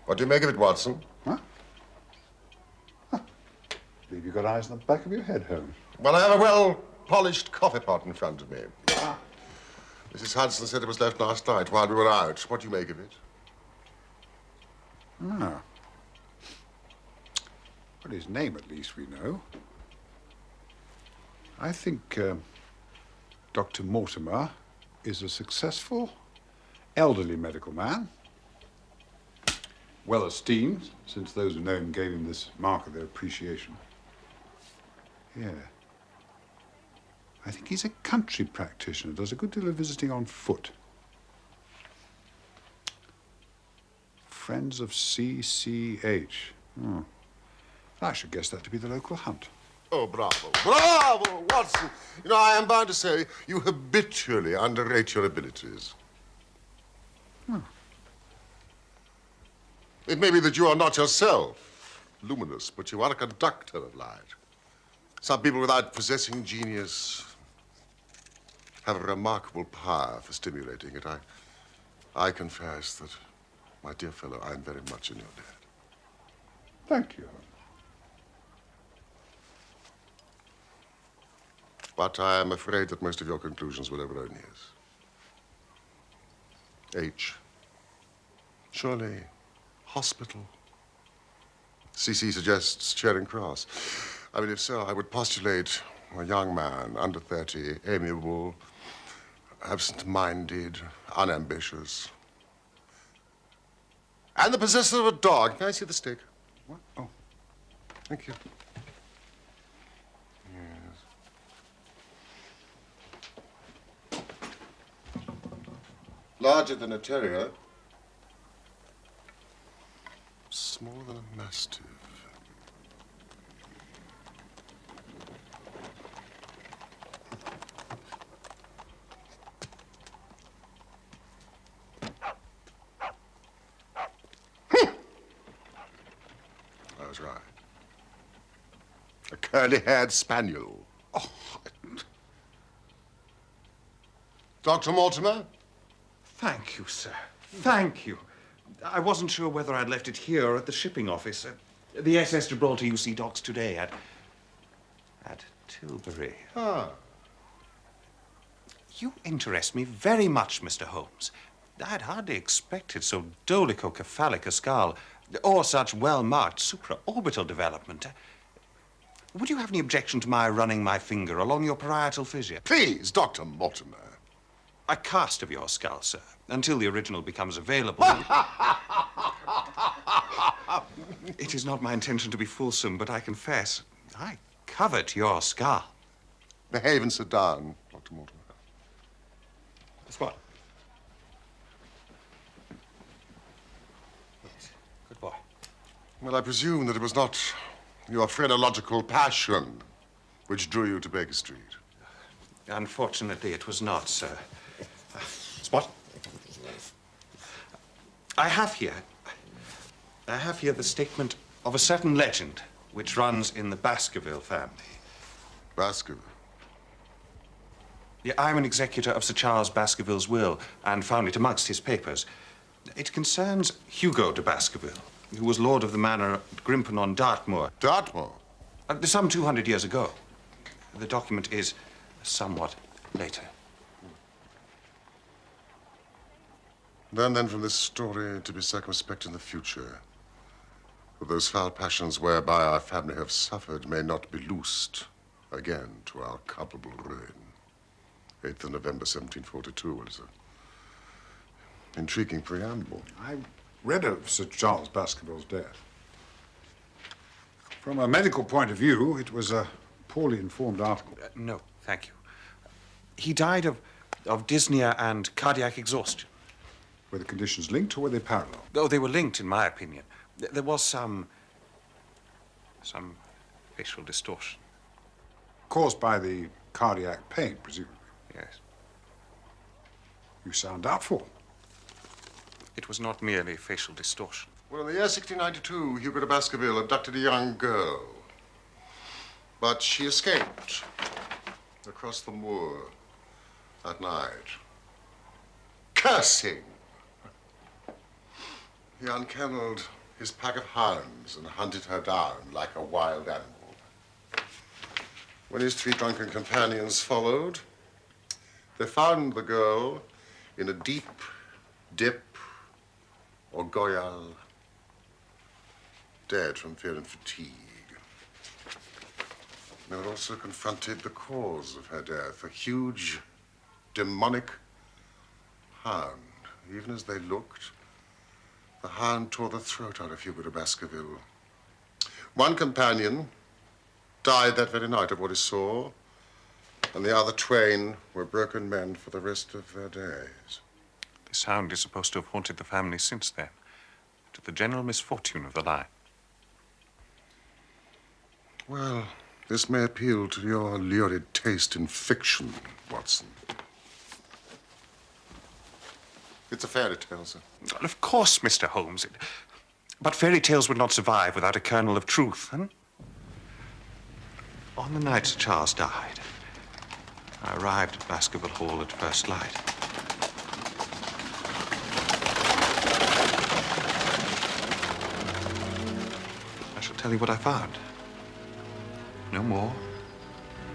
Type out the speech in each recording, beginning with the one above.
What do you make of it, Watson? Huh? Huh. Believe you got eyes on the back of your head, Holmes. Well, I have a well-polished coffee pot in front of me. Mrs. Hudson said it was left last night while we were out. What do you make of it? Ah. Well, his name, at least, we know. I think Dr. Mortimer is a successful, elderly medical man. Well esteemed, since those who know him gave him this mark of their appreciation. Yeah. I think he's a country practitioner, does a good deal of visiting on foot. Friends of CCH. Hmm. I should guess that to be the local hunt. Oh, bravo. Bravo, Watson. You know, I am bound to say you habitually underrate your abilities. Hmm. It may be that you are not yourself luminous, but you are a conductor of light. Some people without possessing genius have a remarkable power for stimulating it. I confess that, my dear fellow, I'm very much in your debt. Thank you. But I am afraid that most of your conclusions were erroneous. H. Surely, hospital. CC suggests Charing Cross. I mean, if so, I would postulate a young man, under 30, amiable, absent-minded, unambitious, and the possessor of a dog. Can I see the stick? What? Oh. Thank you. Yes. Larger than a terrier. Smaller than a mastiff. I was right. A curly-haired spaniel. Oh. Dr. Mortimer? Thank you, sir. Thank you. I wasn't sure whether I'd left it here or at the shipping office. The SS Gibraltar UC docks today at Tilbury. Ah. You interest me very much, Mr. Holmes. I'd hardly expected so dolichocephalic a skull or such well-marked supraorbital development. Would you have any objection to my running my finger along your parietal fissure? Please, Dr. Mortimer. A cast of your skull, sir, until the original becomes available. It is not my intention to be fulsome, but I confess, I covet your skull. Behave and sit down, Dr. Mortimer. That's what? Yes. Good boy. Well, I presume that it was not your phrenological passion which drew you to Baker Street. Unfortunately, it was not, sir. Spot? I have here the statement of a certain legend which runs in the Baskerville family. Baskerville? Yeah, I'm an executor of Sir Charles Baskerville's will and found it amongst his papers. It concerns Hugo de Baskerville, who was lord of the manor at Grimpen on Dartmoor. Dartmoor? Some 200 years ago. The document is somewhat later. Learn then from this story to be circumspect in the future. For those foul passions whereby our family have suffered may not be loosed again to our culpable ruin. 8th of November, 1742 was an intriguing preamble. I read of Sir Charles Baskerville's death. From a medical point of view, it was a poorly informed article. No, thank you. He died of dyspnea and cardiac exhaustion. Were the conditions linked or were they parallel? Oh, they were linked, in my opinion. There was some facial distortion. Caused by the cardiac pain, presumably. Yes. You sound doubtful. It was not merely facial distortion. Well, in the year 1692, Hugo de Baskerville abducted a young girl. But she escaped across the moor at night, cursing. He unkennelled his pack of hounds and hunted her down like a wild animal. When his 3 drunken companions followed, they found the girl in a deep dip or goyal, dead from fear and fatigue. They had also confronted the cause of her death, a huge, demonic hound. Even as they looked, the hound tore the throat out of Hubert of Baskerville. One companion died that very night of what he saw, and the other twain were broken men for the rest of their days. This hound is supposed to have haunted the family since then, to the general misfortune of the line. Well, this may appeal to your lurid taste in fiction, Watson. It's a fairy tale, sir. Well, of course, Mr. Holmes. But fairy tales would not survive without a kernel of truth, huh? On the night Sir Charles died, I arrived at Baskerville Hall at first light. I shall tell you what I found. No more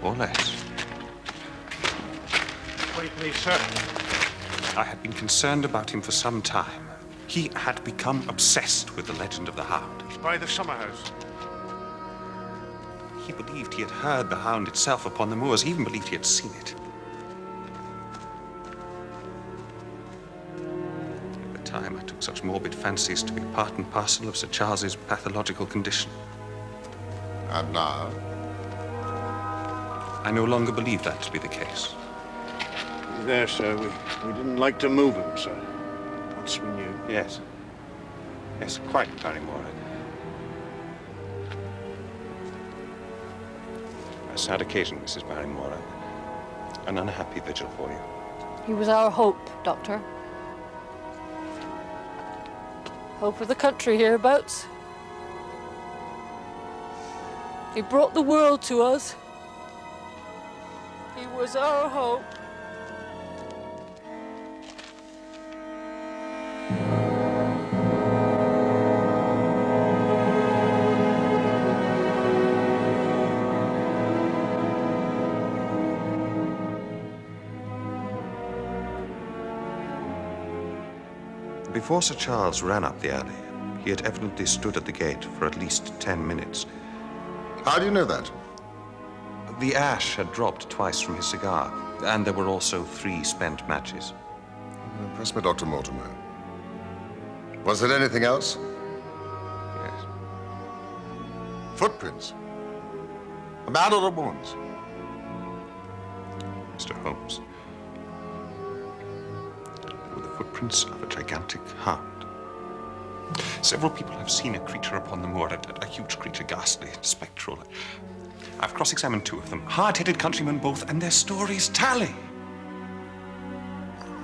or less. Wait, please, sir. I had been concerned about him for some time. He had become obsessed with the legend of the Hound. He's by the summer house. He believed he had heard the hound itself upon the moors. He even believed he had seen it. At the time, I took such morbid fancies to be part and parcel of Sir Charles's pathological condition. And now? I no longer believe that to be the case. There, sir. We didn't like to move him, sir. Once we knew. Yes. Yes, quite, Barrymore. A sad occasion, Mrs. Barrymore. An unhappy vigil for you. He was our hope, Doctor. Hope of the country hereabouts. He brought the world to us. He was our hope. Before Sir Charles ran up the alley, he had evidently stood at the gate for at least 10 minutes. How do you know that? The ash had dropped twice from his cigar, and there were also 3 spent matches. Press me, Dr. Mortimer. Was there anything else? Yes. Footprints? A man or a woman's? Mr. Holmes. They were the footprints of a gigantic hound. Several people have seen a creature upon the moor, a huge creature, ghastly, spectral. I've cross-examined 2 of them, hard-headed countrymen both, and their stories tally.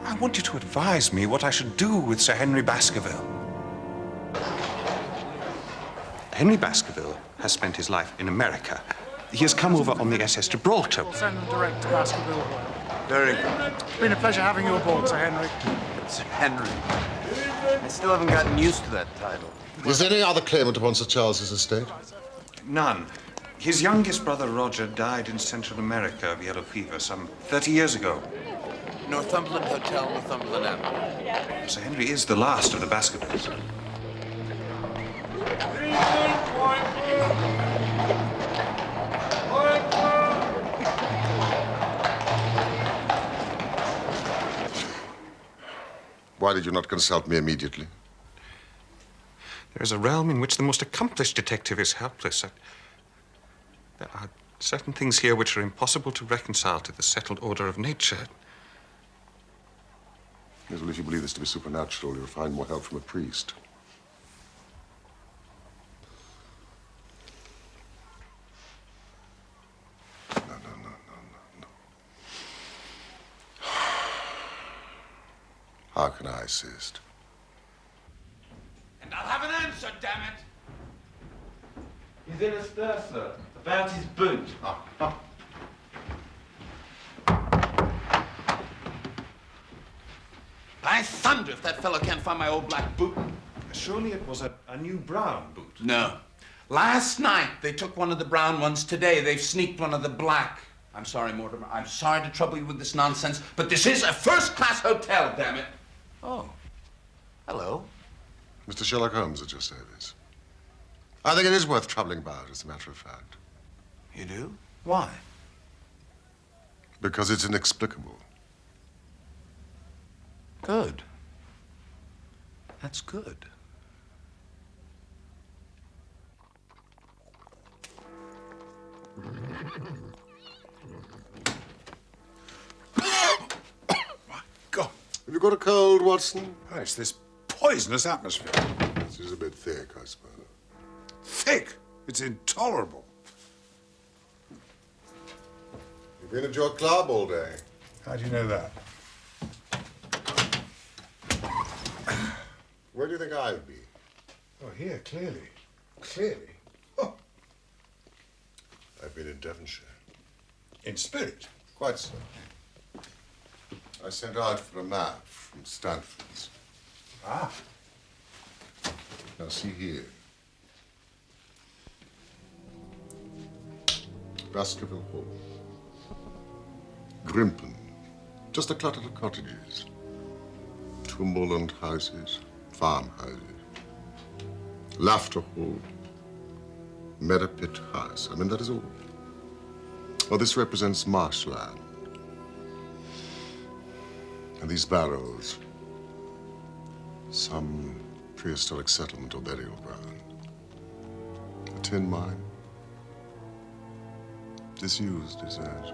I want you to advise me what I should do with Sir Henry Baskerville. Henry Baskerville has spent his life in America. He has come over on the SS Gibraltar. We'll send them direct to Baskerville. Very good. It's been a pleasure having you aboard, Sir Henry. Sir Henry. I still haven't gotten used to that title. Is there any other claimant upon Sir Charles's estate? None. His youngest brother, Roger, died in Central America of yellow fever some 30 years ago. Northumberland Hotel, Northumberland Avenue. Sir Henry is the last of the Baskervilles. Why did you not consult me immediately? There is a realm in which the most accomplished detective is helpless. There are certain things here which are impossible to reconcile to the settled order of nature. Yes, well, if you believe this to be supernatural, you'll find more help from a priest. No. How can I assist? And I'll have an answer, damn it! He's in a stir, sir. About his boot. By thunder, if that fellow can't find my old black boot, Surely it was a new brown boot. No. Last night, they took one of the brown ones. Today, they've sneaked one of the black. I'm sorry, Mortimer. I'm sorry to trouble you with this nonsense, but this is a first-class hotel, damn it. Oh. Hello. Mr. Sherlock Holmes at your service. I think it is worth troubling about, as a matter of fact. You do? Why? Because it's inexplicable. Good. That's good. My God. Have you got a cold, Watson? Oh, it's this poisonous atmosphere. This is a bit thick, I suppose. Thick. It's intolerable. You've been at your club all day. How do you know that? Where do you think I'll be? Oh, here, clearly. Clearly. Oh, I've been in Devonshire. in spirit. Quite so. I sent out for a map from Stanford's. Ah. Now, see here. Baskerville Hall. Grimpen. Just a clutter of cottages. Tumberland houses, farmhouses. Laughter Hall. Meadowpit House. I mean, that is all. Well, this represents marshland. And these barrows, some prehistoric settlement or burial ground. A tin mine. Disused, it says.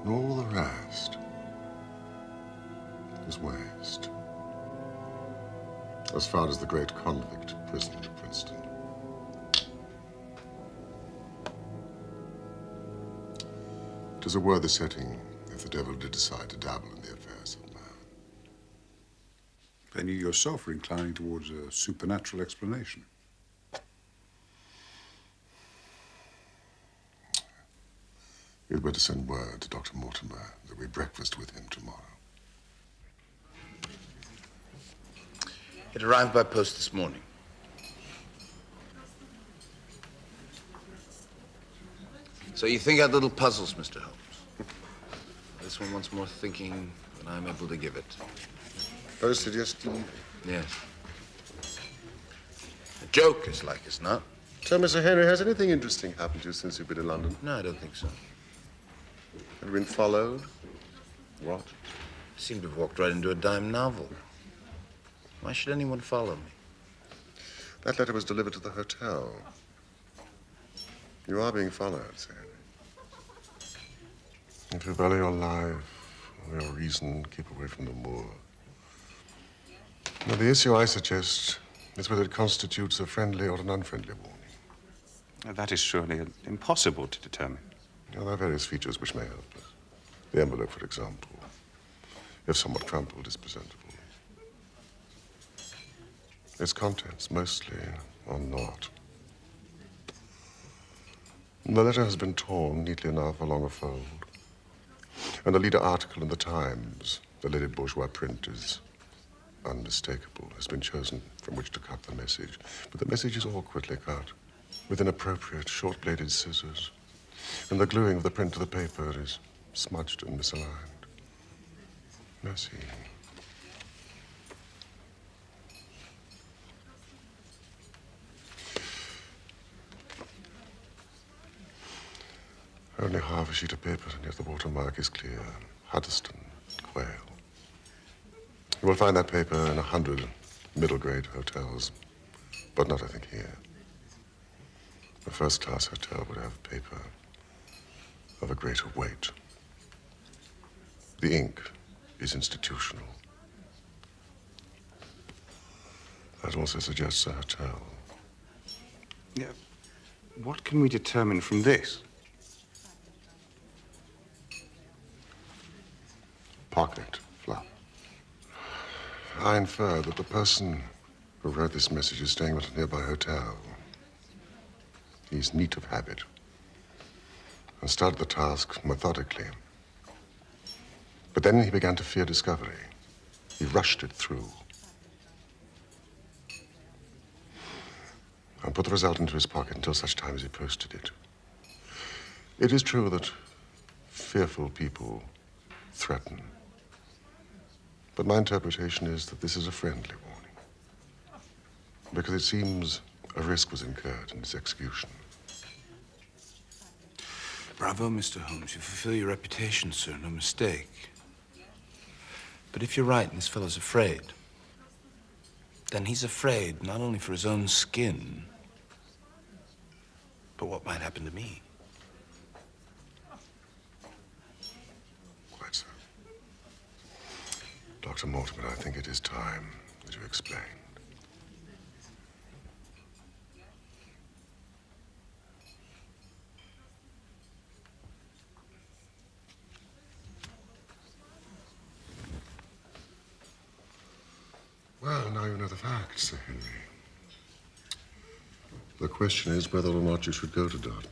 And all the rest is waste. As far as the great convict prison at Princeton. It is a worthy setting if the devil did decide to dabble in the affairs of man. Then you yourself are inclining towards a supernatural explanation. You'd better send word to Dr. Mortimer that we breakfast with him tomorrow. It arrived by post this morning. So you think out little puzzles, Mr. Holmes? This one wants more thinking than I'm able to give it. Very suggestive. Yes. A joke is like as not. So, Mr. Henry, has anything interesting happened to you since you've been in London? No, I don't think so. Have you been followed? What? I seem to have walked right into a dime novel. Why should anyone follow me? That letter was delivered to the hotel. You are being followed, Sir Henry. If you value your life or your reason, keep away from the moor. Now, the issue I suggest is whether it constitutes a friendly or an unfriendly warning. That is surely impossible to determine. Now, there are various features which may help us. The envelope, for example, if somewhat crumpled, is presentable. Its contents, mostly, are not. The letter has been torn neatly enough along a fold. And the leader article in the Times, the Lady Bourgeois print, is unmistakable, has been chosen from which to cut the message. But the message is awkwardly cut, with inappropriate short-bladed scissors. And the gluing of the print to the paper is smudged and misaligned. Mercy. Only half a sheet of paper, and yet the watermark is clear. Huddeston, Quail. You will find that paper in 100 middle-grade hotels, but not, I think, here. A first-class hotel would have paper of a greater weight. The ink is institutional. That also suggests a hotel. Yeah. What can we determine from this? Pocket fluff. I infer that the person who wrote this message is staying at a nearby hotel. He's neat of habit and started the task methodically. But then he began to fear discovery. He rushed it through. and put the result into his pocket until such time as he posted it. It is true that fearful people threaten. But my interpretation is that this is a friendly warning, because it seems a risk was incurred in its execution. Bravo, Mr. Holmes. You fulfill your reputation, sir. No mistake. But if you're right and this fellow's afraid, then he's afraid not only for his own skin, but what might happen to me. Quite so. Dr. Mortimer, I think it is time that you explained. Well, now you know the facts, Sir Henry. The question is whether or not you should go to Dartmoor.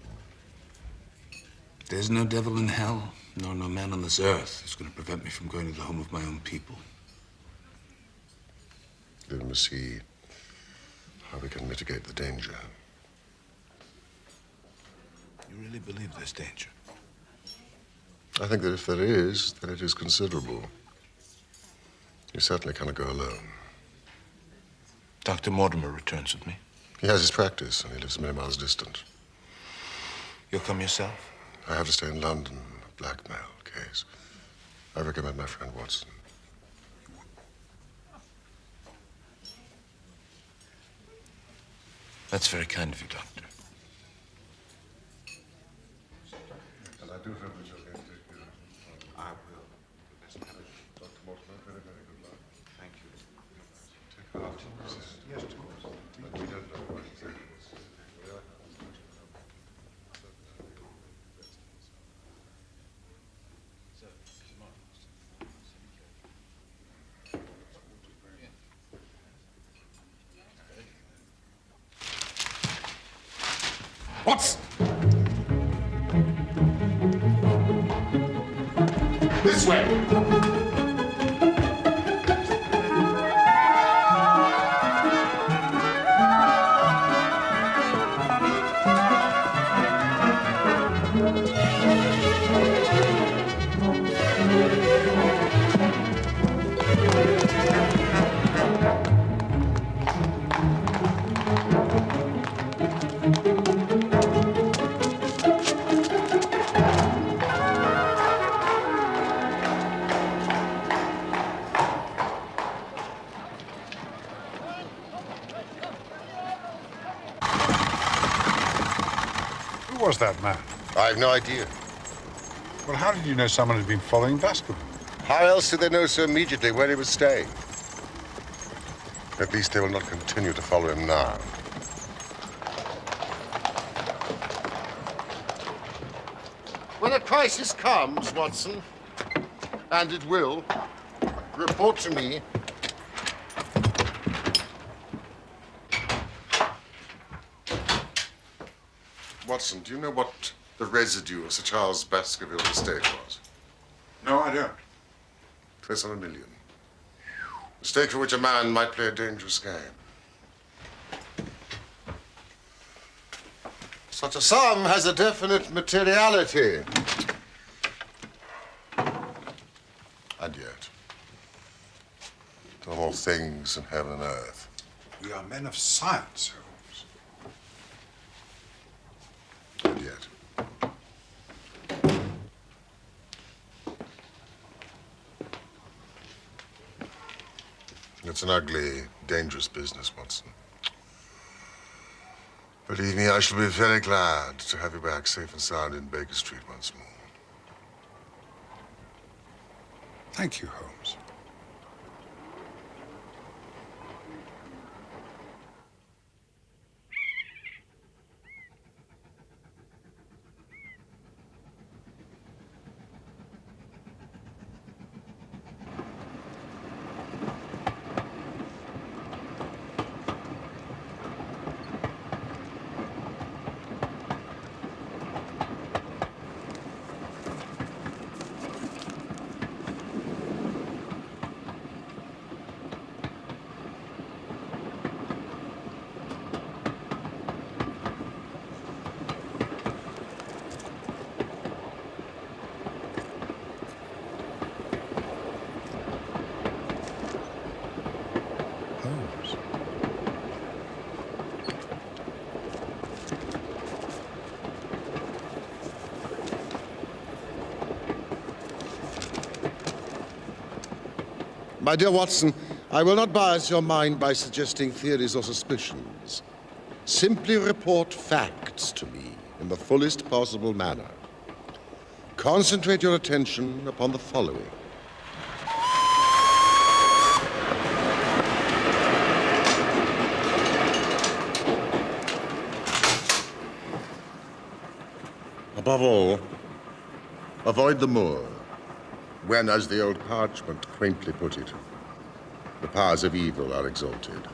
There's no devil in hell, nor no man on this earth who's going to prevent me from going to the home of my own people. Then we'll see how we can mitigate the danger. You really believe there's danger? I think that if there is, then it is considerable. You certainly cannot go alone. Dr. Mortimer returns with me. He has his practice, and he lives many miles distant. You'll come yourself? I have to stay in London, a blackmail case. I recommend my friend Watson. That's very kind of you, Doctor. And I do hope that you're going to take care of I will. Dr. Mortimer, very, very good luck. Thank you. Take care of it. Yes, of course. But we don't know what exactly was. What's... This way! Who was that man? I have no idea. Well, how did you know someone had been following Baskervilles? How else did they know so immediately where he was staying? At least they will not continue to follow him now. When a crisis comes, Watson, and it will, report to me. Watson, do you know what the residue of Sir Charles Baskerville's estate was? No, I don't. 200 million. A stake for which a man might play a dangerous game. Such a sum has a definite materiality. And yet, to all things in heaven and earth. We are men of science, Holmes. And yet. It's an ugly, dangerous business, Watson. Believe me, I shall be very glad to have you back safe and sound in Baker Street once more. Thank you, Holmes. My dear Watson, I will not bias your mind by suggesting theories or suspicions. Simply report facts to me in the fullest possible manner. Concentrate your attention upon the following. Above all, avoid the moor, when, as the old parchment quaintly put it, the powers of evil are exalted.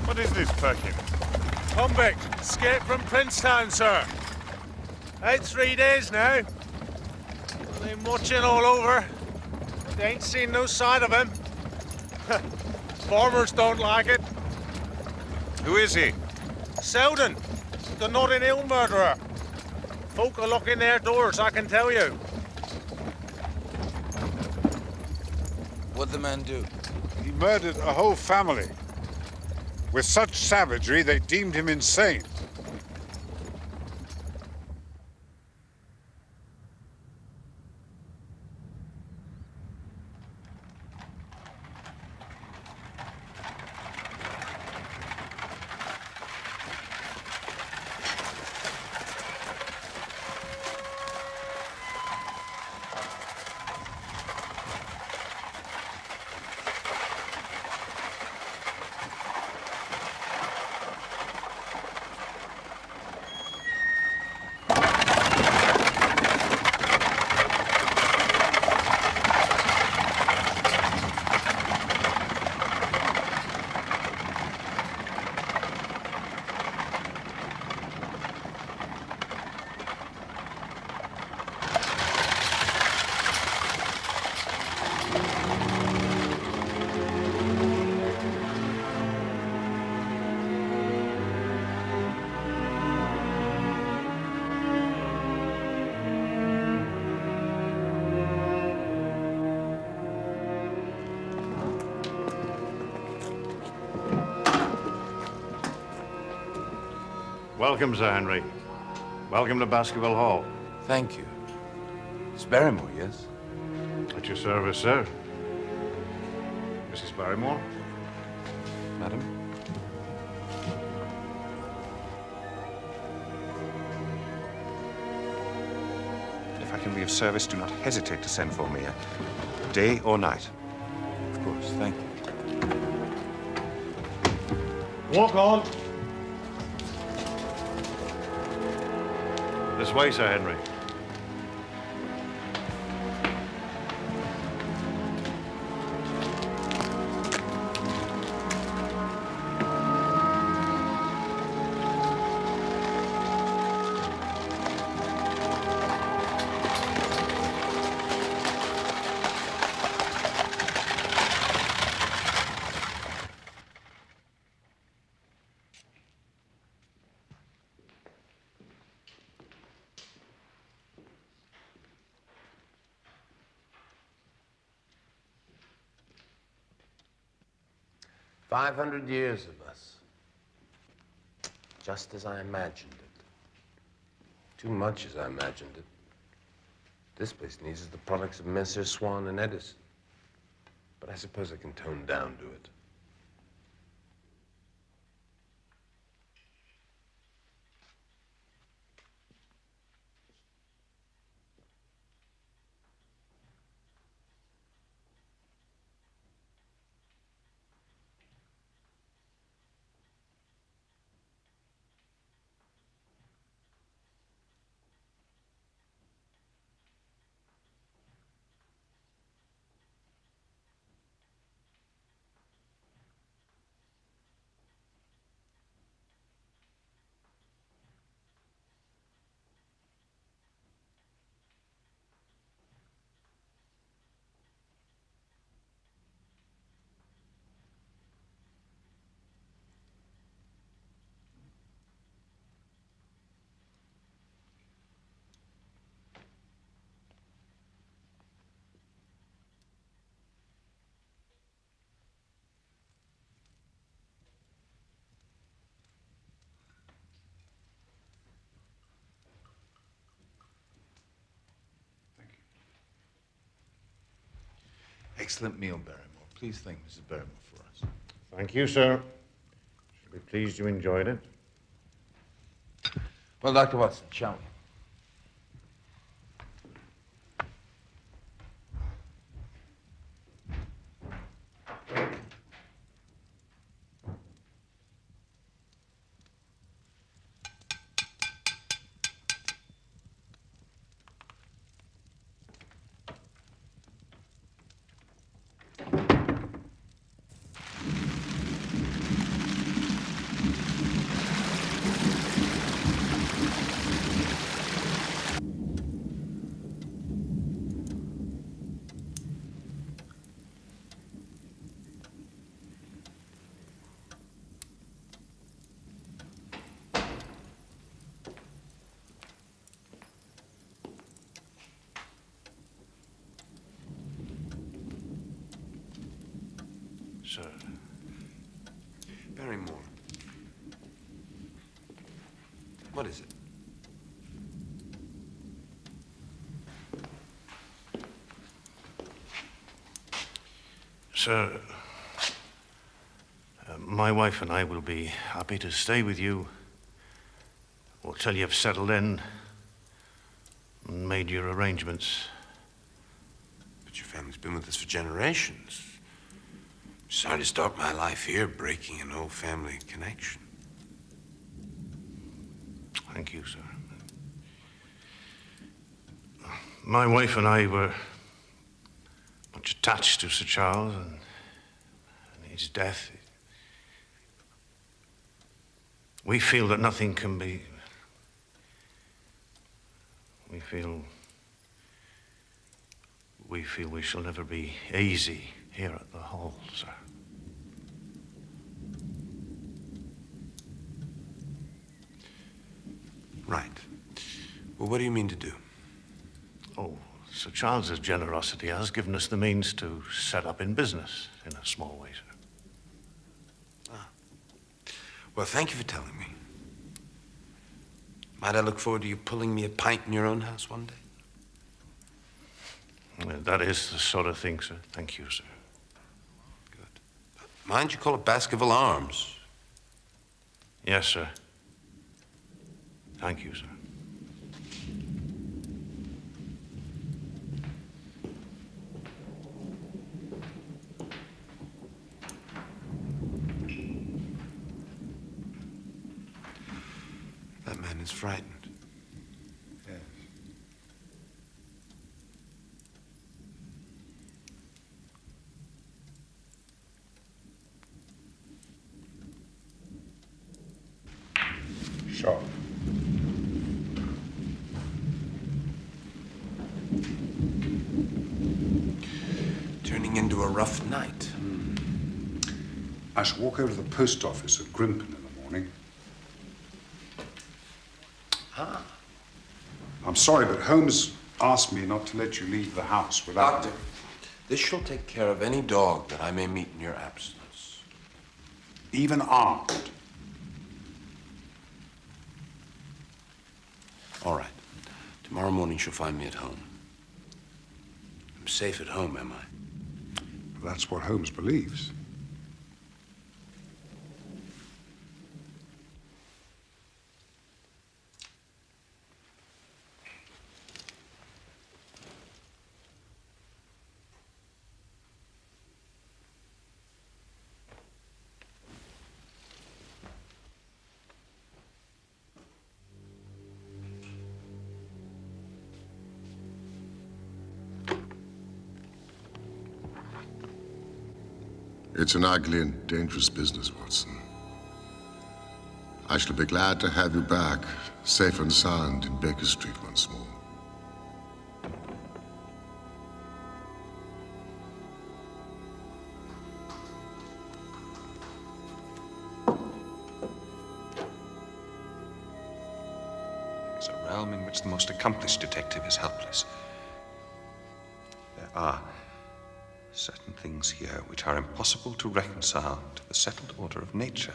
What is this packet? Convict, escaped from Princetown, sir. Out 3 days now. Been watching all over. They ain't seen no sign of him. Farmers don't like it. Who is he? Selden, the Notting Hill murderer. Folk are locking their doors, I can tell you. What'd the man do? He murdered a whole family. With such savagery, they deemed him insane. Welcome, Sir Henry. Welcome to Baskerville Hall. Thank you. It's Barrymore, yes? At your service, sir. Mrs. Barrymore? Madam? If I can be of service, do not hesitate to send for me, day or night. Of course, thank you. Walk on. This way, Sir Henry. 500 years of us. Just as I imagined it. Too much as I imagined it. This place needs the products of Messrs. Swan and Edison. But I suppose I can tone down to it. Excellent meal, Barrymore. Please thank Mrs. Barrymore for us. Thank you, sir. Shall be pleased you enjoyed it. Well, Dr. Watson, shall we? Sir. Barrymore. What is it? Sir, my wife and I will be happy to stay with you until you've settled in and made your arrangements. But your family's been with us for generations. Sorry to start my life here, breaking an old family connection. Thank you, sir. My wife and I were much attached to Sir Charles, and his death. We feel that nothing can be. We feel we shall never be easy here at the Hall, sir. Right. Well, what do you mean to do? Oh, Sir Charles's generosity has given us the means to set up in business in a small way, sir. Well, thank you for telling me. Might I look forward to you pulling me a pint in your own house one day? Well, that is the sort of thing, sir. Thank you, sir. Good. Mind you call it Baskerville Arms? Yes, sir. Thank you, sir. That man is frightened. Yes. Sure. Turning into a rough night. I shall walk over to the post office at Grimpen in the morning. Ah. I'm sorry, but Holmes asked me not to let you leave the house without... Doctor, this shall take care of any dog that I may meet in your absence. even armed. All right. Tomorrow morning she'll find me at home. I'm safe at home, am I? That's what Holmes believes. It's an ugly and dangerous business, Watson. I shall be glad to have you back, safe and sound, in Baker Street once more. It's a realm in which the most accomplished detective is helpless. There are certain things here which are impossible to reconcile to the settled order of nature.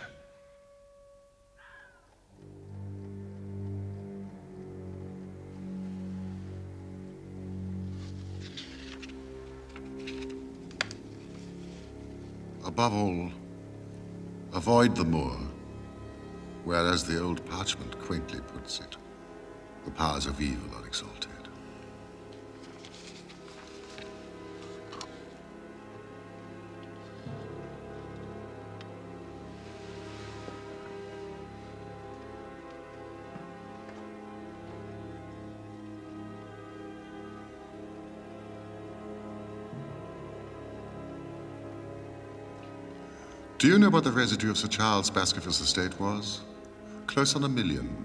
Above all, avoid the moor, where, as the old parchment quaintly puts it, the powers of evil are exalted. Do you know what the residue of Sir Charles Baskervilles' estate was? Close on 1 million.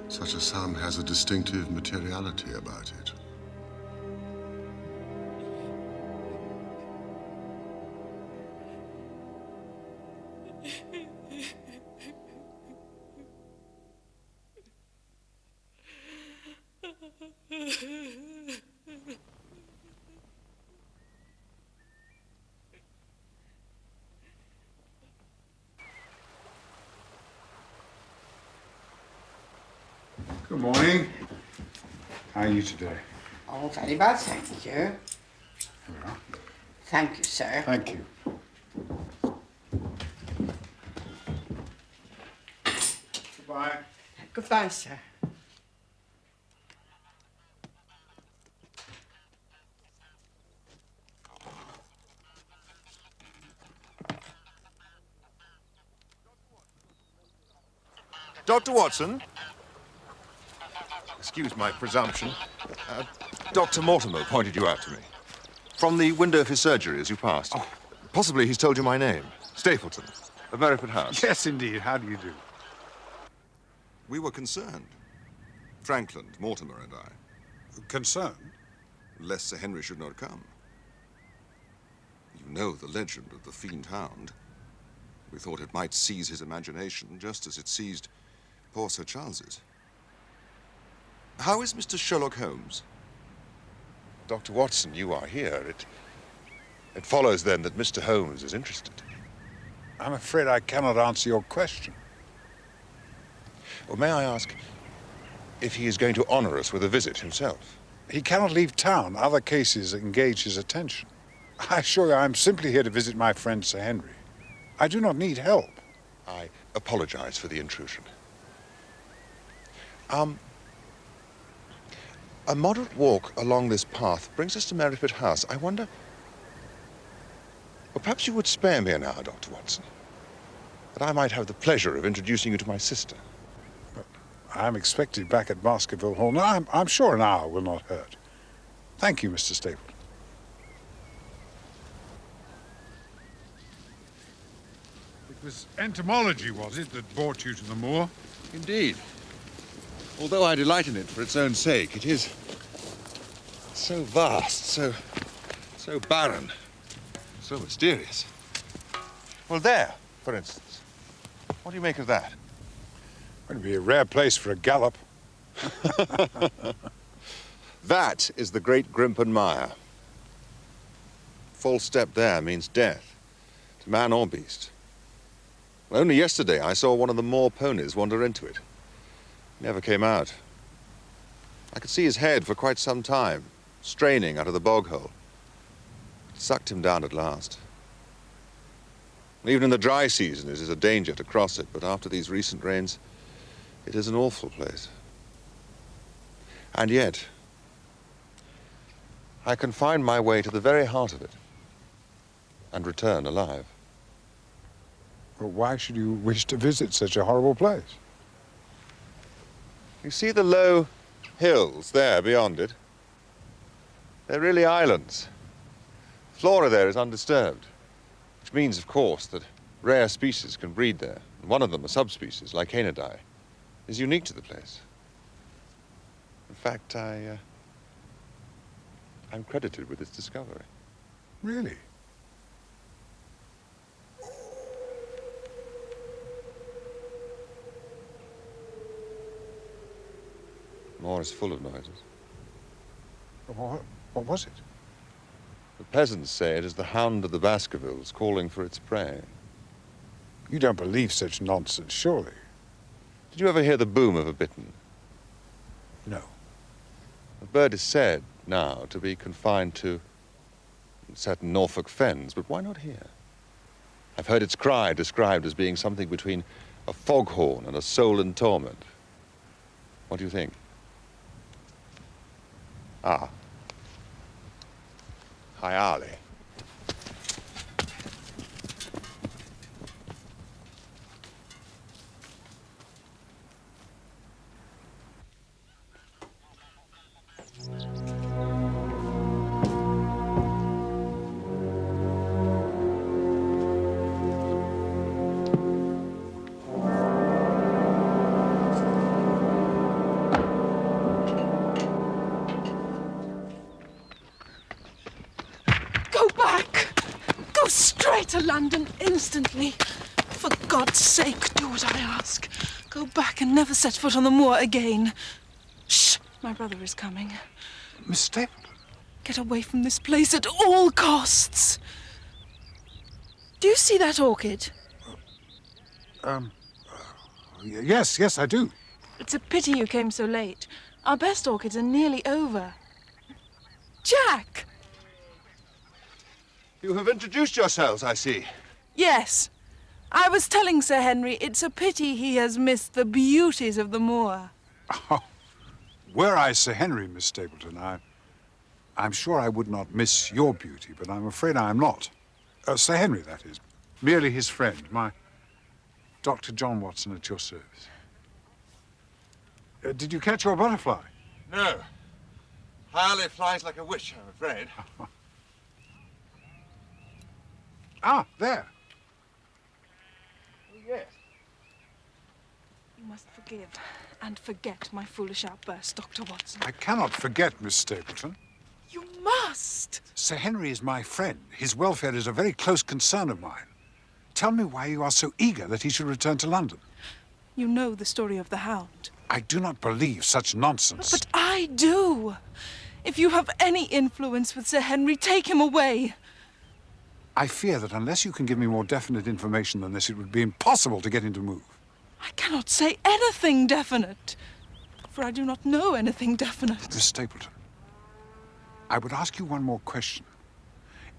Such a sum has a distinctive materiality about it. Good morning. How are you today? Oh, very well, thank you. Here we are. Thank you, sir. Thank you. Goodbye. Goodbye, sir. Dr. Watson? Excuse my presumption. Dr. Mortimer pointed you out to me. From the window of his surgery as you passed. Oh. Possibly he's told you my name. Stapleton, of Merripit House. Yes, indeed. How do you do? We were concerned. Frankland, Mortimer and I. Concerned? Lest Sir Henry should not come. You know the legend of the fiend Hound. We thought it might seize his imagination just as it seized poor Sir Charles's. How is Mr. Sherlock Holmes? Dr. Watson, you are here. It follows, then, that Mr. Holmes is interested. I'm afraid I cannot answer your question. Well, may I ask if he is going to honor us with a visit himself? He cannot leave town. Other cases engage his attention. I assure you, I'm simply here to visit my friend Sir Henry. I do not need help. I apologize for the intrusion. A moderate walk along this path brings us to Merripit House. I wonder... Well, perhaps you would spare me an hour, Dr. Watson, that I might have the pleasure of introducing you to my sister. But I'm expected back at Baskerville Hall. No, I'm sure an hour will not hurt. Thank you, Mr. Stapleton. It was entomology, was it, that brought you to the moor? Indeed. Although I delight in it for its own sake, it is so vast, so barren, so mysterious. Well, there, for instance. What do you make of that? It would be a rare place for a gallop. That is the great Grimpen Mire. False step there means death, to man or beast. Only yesterday I saw one of the moor ponies wander into it. He never came out. I could see his head for quite some time, straining out of the bog hole. It sucked him down at last. Even in the dry season, it is a danger to cross it, but after these recent rains, it is an awful place. And yet, I can find my way to the very heart of it and return alive. Well, why should you wish to visit such a horrible place? You see the low hills there beyond it? They're really islands. The flora there is undisturbed, which means, of course, that rare species can breed there. And one of them, a subspecies, like Canidae, is unique to the place. In fact, I'm credited with its discovery. Really? Moor is full of noises. What was it? The peasants say it is the hound of the Baskervilles calling for its prey. You don't believe such nonsense, surely? Did you ever hear the boom of a bittern? No. The bird is said now to be confined to certain Norfolk fens, but why not here? I've heard its cry described as being something between a foghorn and a soul in torment. What do you think? Ah. Hi, Ali. To London instantly. For God's sake, do what I ask. Go back and never set foot on the moor again. Shh! My brother is coming. Miss Stapleton? Get away from this place at all costs. Do you see that orchid? Yes, I do. It's a pity you came so late. Our best orchids are nearly over. Jack! You have introduced yourselves, I see. Yes. I was telling Sir Henry it's a pity he has missed the beauties of the moor. Oh, were I Sir Henry, Miss Stapleton, I'm sure I would not miss your beauty, but I'm afraid I am not. Sir Henry, that is. Merely his friend, my Dr. John Watson at your service. Did you catch your butterfly? No. Harley flies like a witch, I'm afraid. Ah, there. Oh, yes. You must forgive and forget my foolish outburst, Dr. Watson. I cannot forget, Miss Stapleton. You must! Sir Henry is my friend. His welfare is a very close concern of mine. Tell me why you are so eager that he should return to London. You know the story of the Hound. I do not believe such nonsense. But I do. If you have any influence with Sir Henry, take him away. I fear that unless you can give me more definite information than this, it would be impossible to get him to move. I cannot say anything definite, for I do not know anything definite. Miss Stapleton, I would ask you one more question.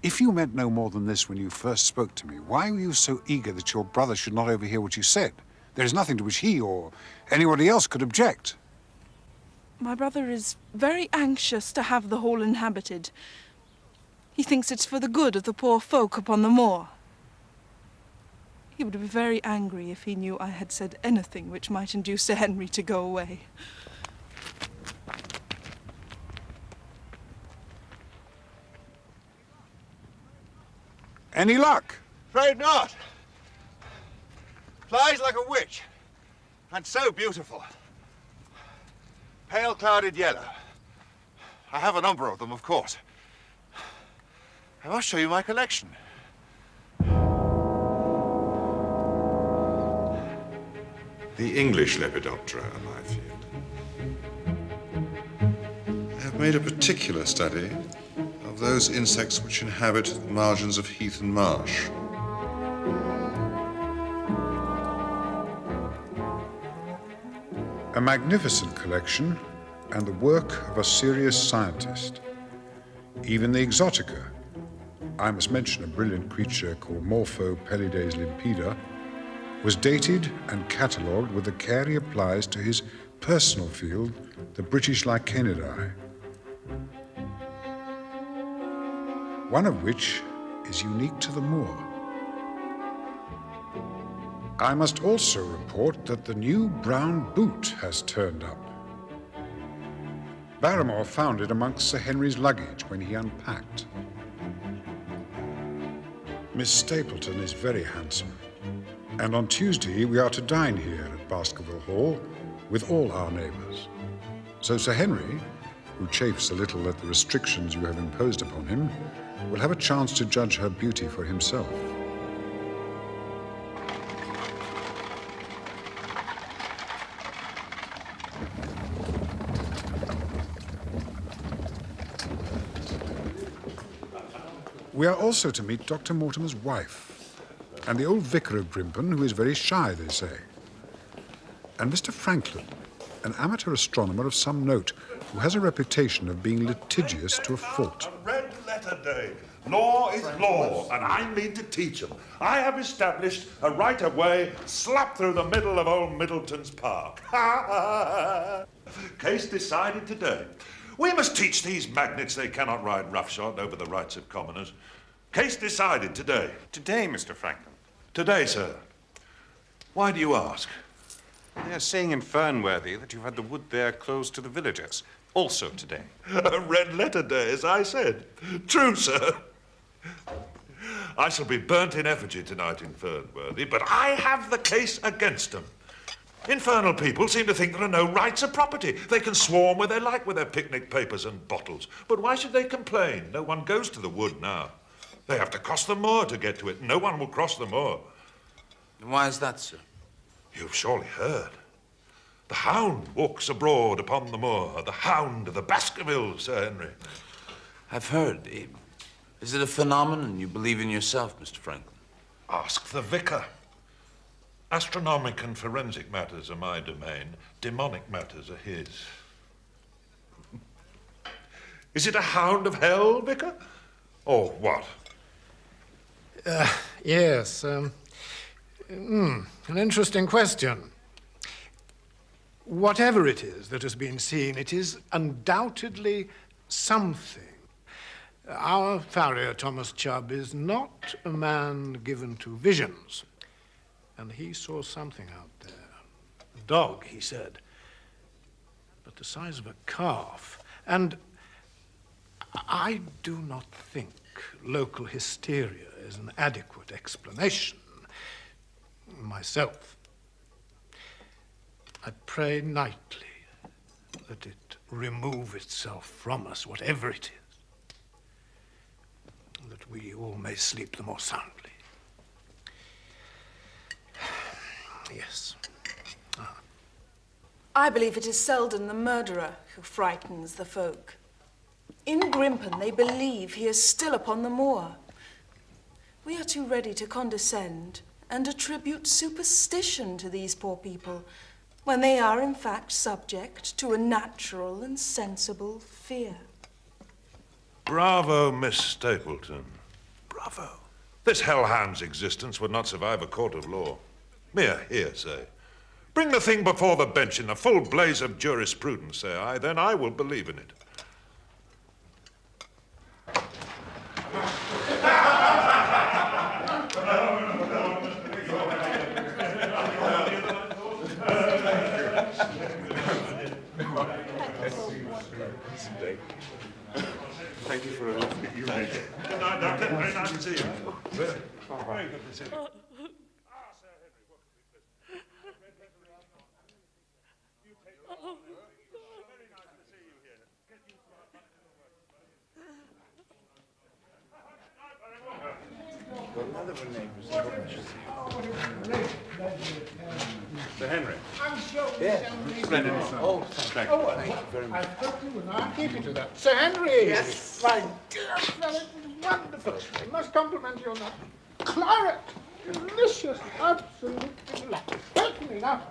If you meant no more than this when you first spoke to me, why were you so eager that your brother should not overhear what you said? There is nothing to which he or anybody else could object. My brother is very anxious to have the hall inhabited. He thinks it's for the good of the poor folk upon the moor. He would be very angry if he knew I had said anything which might induce Sir Henry to go away. Any luck? Afraid not. Flies like a witch, and so beautiful. Pale clouded yellow. I have a number of them, of course. I must show you my collection. The English Lepidoptera are my field. I have made a particular study of those insects which inhabit the margins of heath and marsh. A magnificent collection and the work of a serious scientist. Even the Exotica, I must mention a brilliant creature called Morpho Pelides limpida, was dated and catalogued with the care he applies to his personal field, the British Lichenidae. One of which is unique to the moor. I must also report that the new brown boot has turned up. Barrymore found it amongst Sir Henry's luggage when he unpacked. Miss Stapleton is very handsome, and on Tuesday we are to dine here at Baskerville Hall with all our neighbours. So Sir Henry, who chafes a little at the restrictions you have imposed upon him, will have a chance to judge her beauty for himself. We are also to meet Dr. Mortimer's wife, and the old vicar of Grimpen, who is very shy, they say. And Mr. Franklin, an amateur astronomer of some note, who has a reputation of being litigious to a fault. A red letter day. Law is law, and I mean to teach 'em. I have established a right-of-way slap through the middle of old Middleton's Park. Case decided today. We must teach these magnates they cannot ride roughshod over the rights of commoners. Case decided today. Today, Mr. Franklin? Today, sir. Why do you ask? They are saying in Fernworthy that you've had the wood there closed to the villagers. Also today. A red letter day, as I said. True, sir. I shall be burnt in effigy tonight in Fernworthy, but I have the case against them. Infernal people seem to think there are no rights of property. They can swarm where they like with their picnic papers and bottles. But why should they complain? No one goes to the wood now. They have to cross the moor to get to it. No one will cross the moor. Why is that, sir? You've surely heard. The Hound walks abroad upon the moor. The Hound of the Baskervilles, Sir Henry. I've heard. Is it a phenomenon you believe in yourself, Mr. Franklin? Ask the vicar. Astronomic and forensic matters are my domain. Demonic matters are his. Is it a hound of hell, vicar? Or what? Yes. An interesting question. Whatever it is that has been seen, it is undoubtedly something. Our farrier, Thomas Chubb, is not a man given to visions. And he saw something out there. A dog, he said, but the size of a calf. And I do not think local hysteria is an adequate explanation myself. I pray nightly that it remove itself from us, whatever it is, that we all may sleep the more soundly. Yes. I believe it is Selden the murderer who frightens the folk. In Grimpen, they believe he is still upon the moor. We are too ready to condescend and attribute superstition to these poor people when they are in fact subject to a natural and sensible fear. Bravo, Miss Stapleton. Bravo. This hellhound's existence would not survive a court of law. Mere hearsay. Bring the thing before the bench in the full blaze of jurisprudence, say I, then I will believe in it. Thank you for a lovely evening. Good night, Doctor. Very nice to see you. Very good to see you. Sir Henry. I'm sure Splendid. Oh, thank you. Thank you very much. I thought you were not keeping to that. Sir Henry! Yes. My dear fellow, it was wonderful. I must compliment you on that. Claret! Delicious. Absolutely delightful. Welcome enough.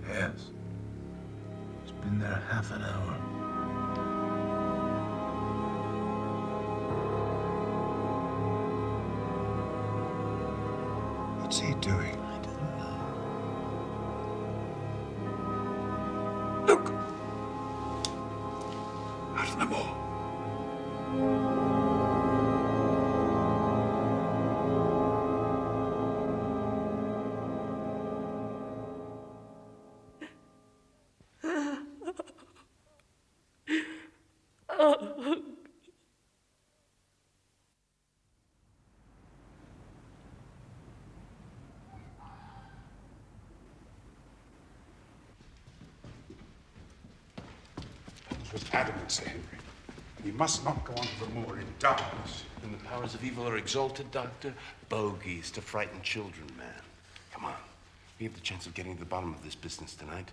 Yes. He's been there half an hour. What's he doing? I don't know. Look! Out of the moor. Holmes was adamant, Sir Henry. We must not go onto the moor in darkness. When the powers of evil are exalted, Doctor, bogies to frighten children, man. Come on. We have the chance of getting to the bottom of this business tonight.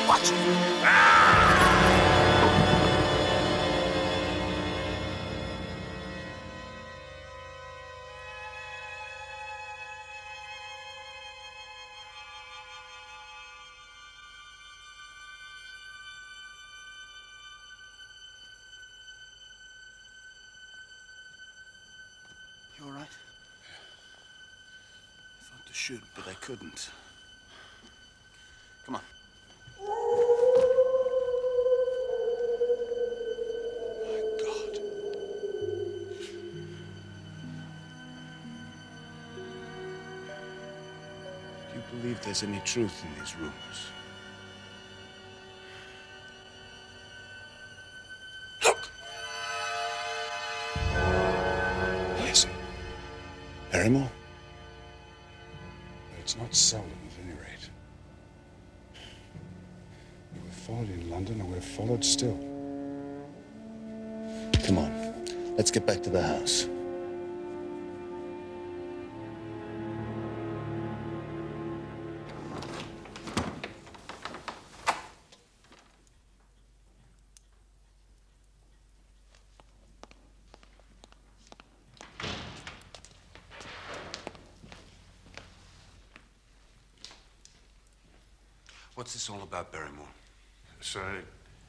Watch me. You all right? I thought to shoot, but I couldn't. Come on. Do you believe there's any truth in these rumors? Look! Listen. Barrymore? It's not seldom, at any rate. We were followed in London, and we're followed still. Come on. Let's get back to the house. What's this all about, Barrymore? Sir,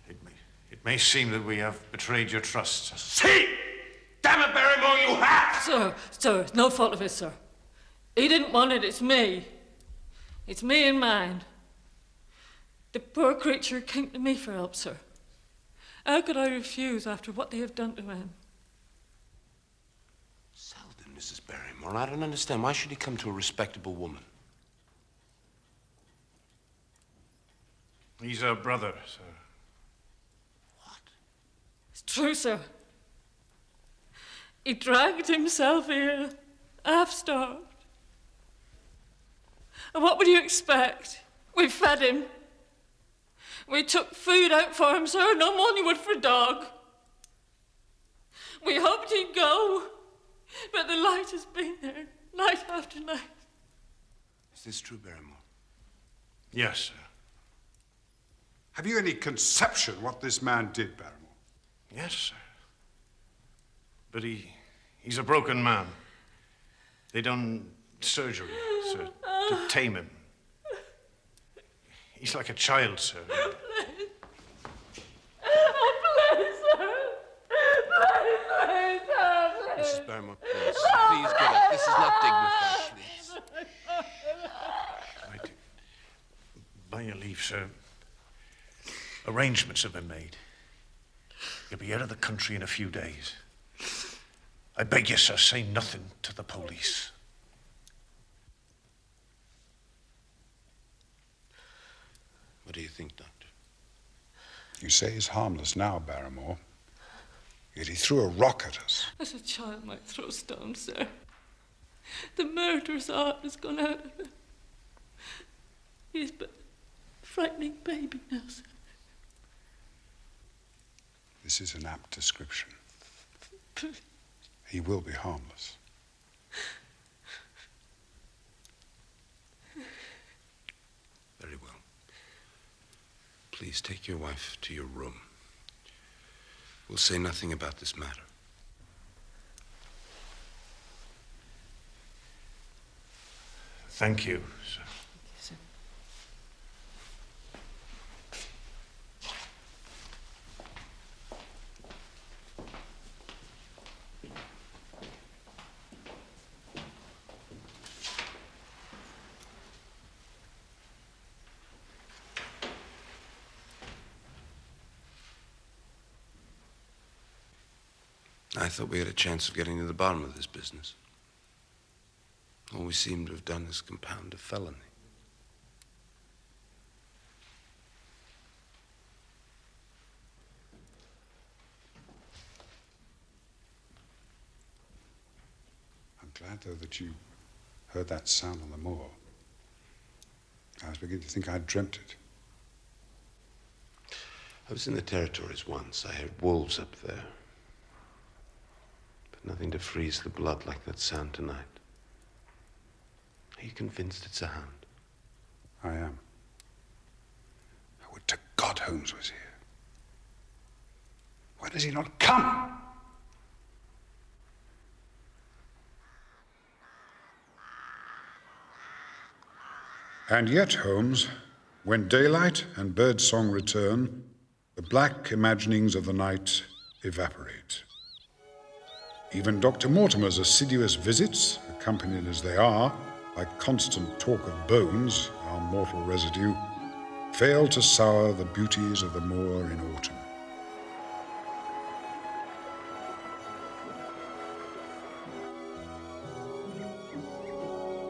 it may seem that we have betrayed your trust. See! Damn it, Barrymore, you have! Sir, it's no fault of his, sir. He didn't want it, it's me. It's me and mine. The poor creature came to me for help, sir. How could I refuse after what they have done to him? Selden, Mrs. Barrymore, I don't understand. Why should he come to a respectable woman? He's our brother, sir. It's true, sir. He dragged himself here, half-starved. And what would you expect? We fed him. We took food out for him, sir, no more than you would for a dog. We hoped he'd go, but the light has been there, night after night. Is this true, Barrymore? Yes, sir. Have you any conception what this man did, Barrymore? Yes, sir. But he's a broken man. They done surgery, sir, to tame him. He's like a child, sir. Mrs. Barrymore, please. Please get up. This is not dignified, please. By your leave, sir, arrangements have been made. You'll be out of the country in a few days. I beg you, sir, say nothing to the police. What do you think, Doctor? You say he's harmless now, Barrymore. Yet he threw a rock at us. As a child might throw stones, sir. The murderer's heart has gone out of him. He's but a frightening baby now, sir. This is an apt description. He will be harmless. Very well. Please take your wife to your room. We'll say nothing about this matter. Thank you, sir. I thought we had a chance of getting to the bottom of this business. All we seem to have done is compound a felony. I'm glad, though, that you heard that sound on the moor. I was beginning to think I'd dreamt it. I was in the territories once. I heard wolves up there. But nothing to freeze the blood like that sound tonight. Are you convinced it's a hound? I am. I would to God Holmes was here. Why does he not come? And yet, Holmes, when daylight and birdsong return, the black imaginings of the night evaporate. Even Dr. Mortimer's assiduous visits, accompanied as they are by constant talk of bones, our mortal residue, fail to sour the beauties of the moor in autumn.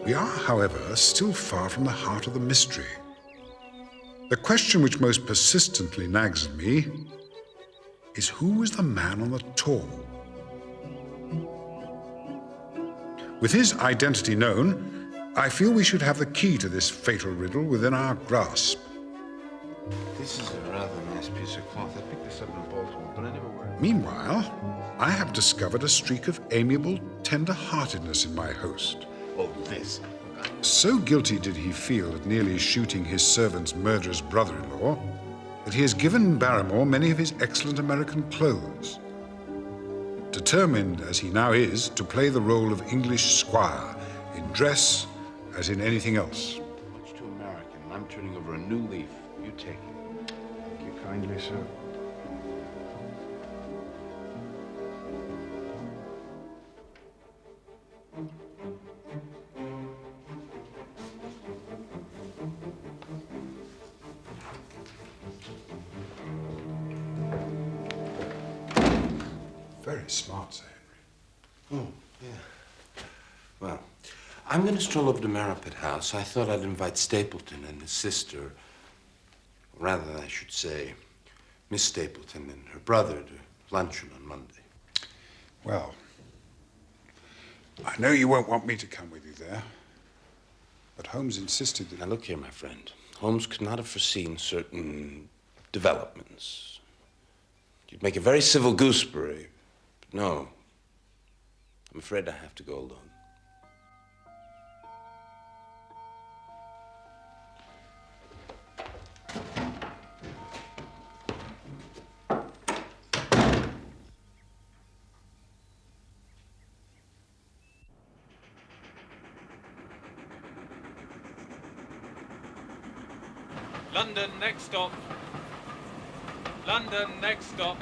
We are, however, still far from the heart of the mystery. The question which most persistently nags at me is who was the man on the tall? With his identity known, I feel we should have the key to this fatal riddle within our grasp. This is a rather nice piece of cloth. I picked this up in Baltimore, but I never wear it. Meanwhile, I have discovered a streak of amiable tender-heartedness in my host. Oh, this. So guilty did he feel at nearly shooting his servant's murderous brother-in-law that he has given Barrymore many of his excellent American clothes. Determined, as he now is, to play the role of English squire in dress as in anything else. Much too American. I'm turning over a new leaf. You take it. Thank you kindly, sir. Very smart, Sir Henry. Oh, yeah. Well, I'm going to stroll over to Maripet House. I thought I'd invite Stapleton and his sister, or rather, I should say, Miss Stapleton and her brother to luncheon on Monday. Well, I know you won't want me to come with you there, but Holmes insisted that... Now, look here, my friend. Holmes could not have foreseen certain developments. You'd make a very civil gooseberry, but no. I'm afraid I have to go alone. London, next stop. London, next stop.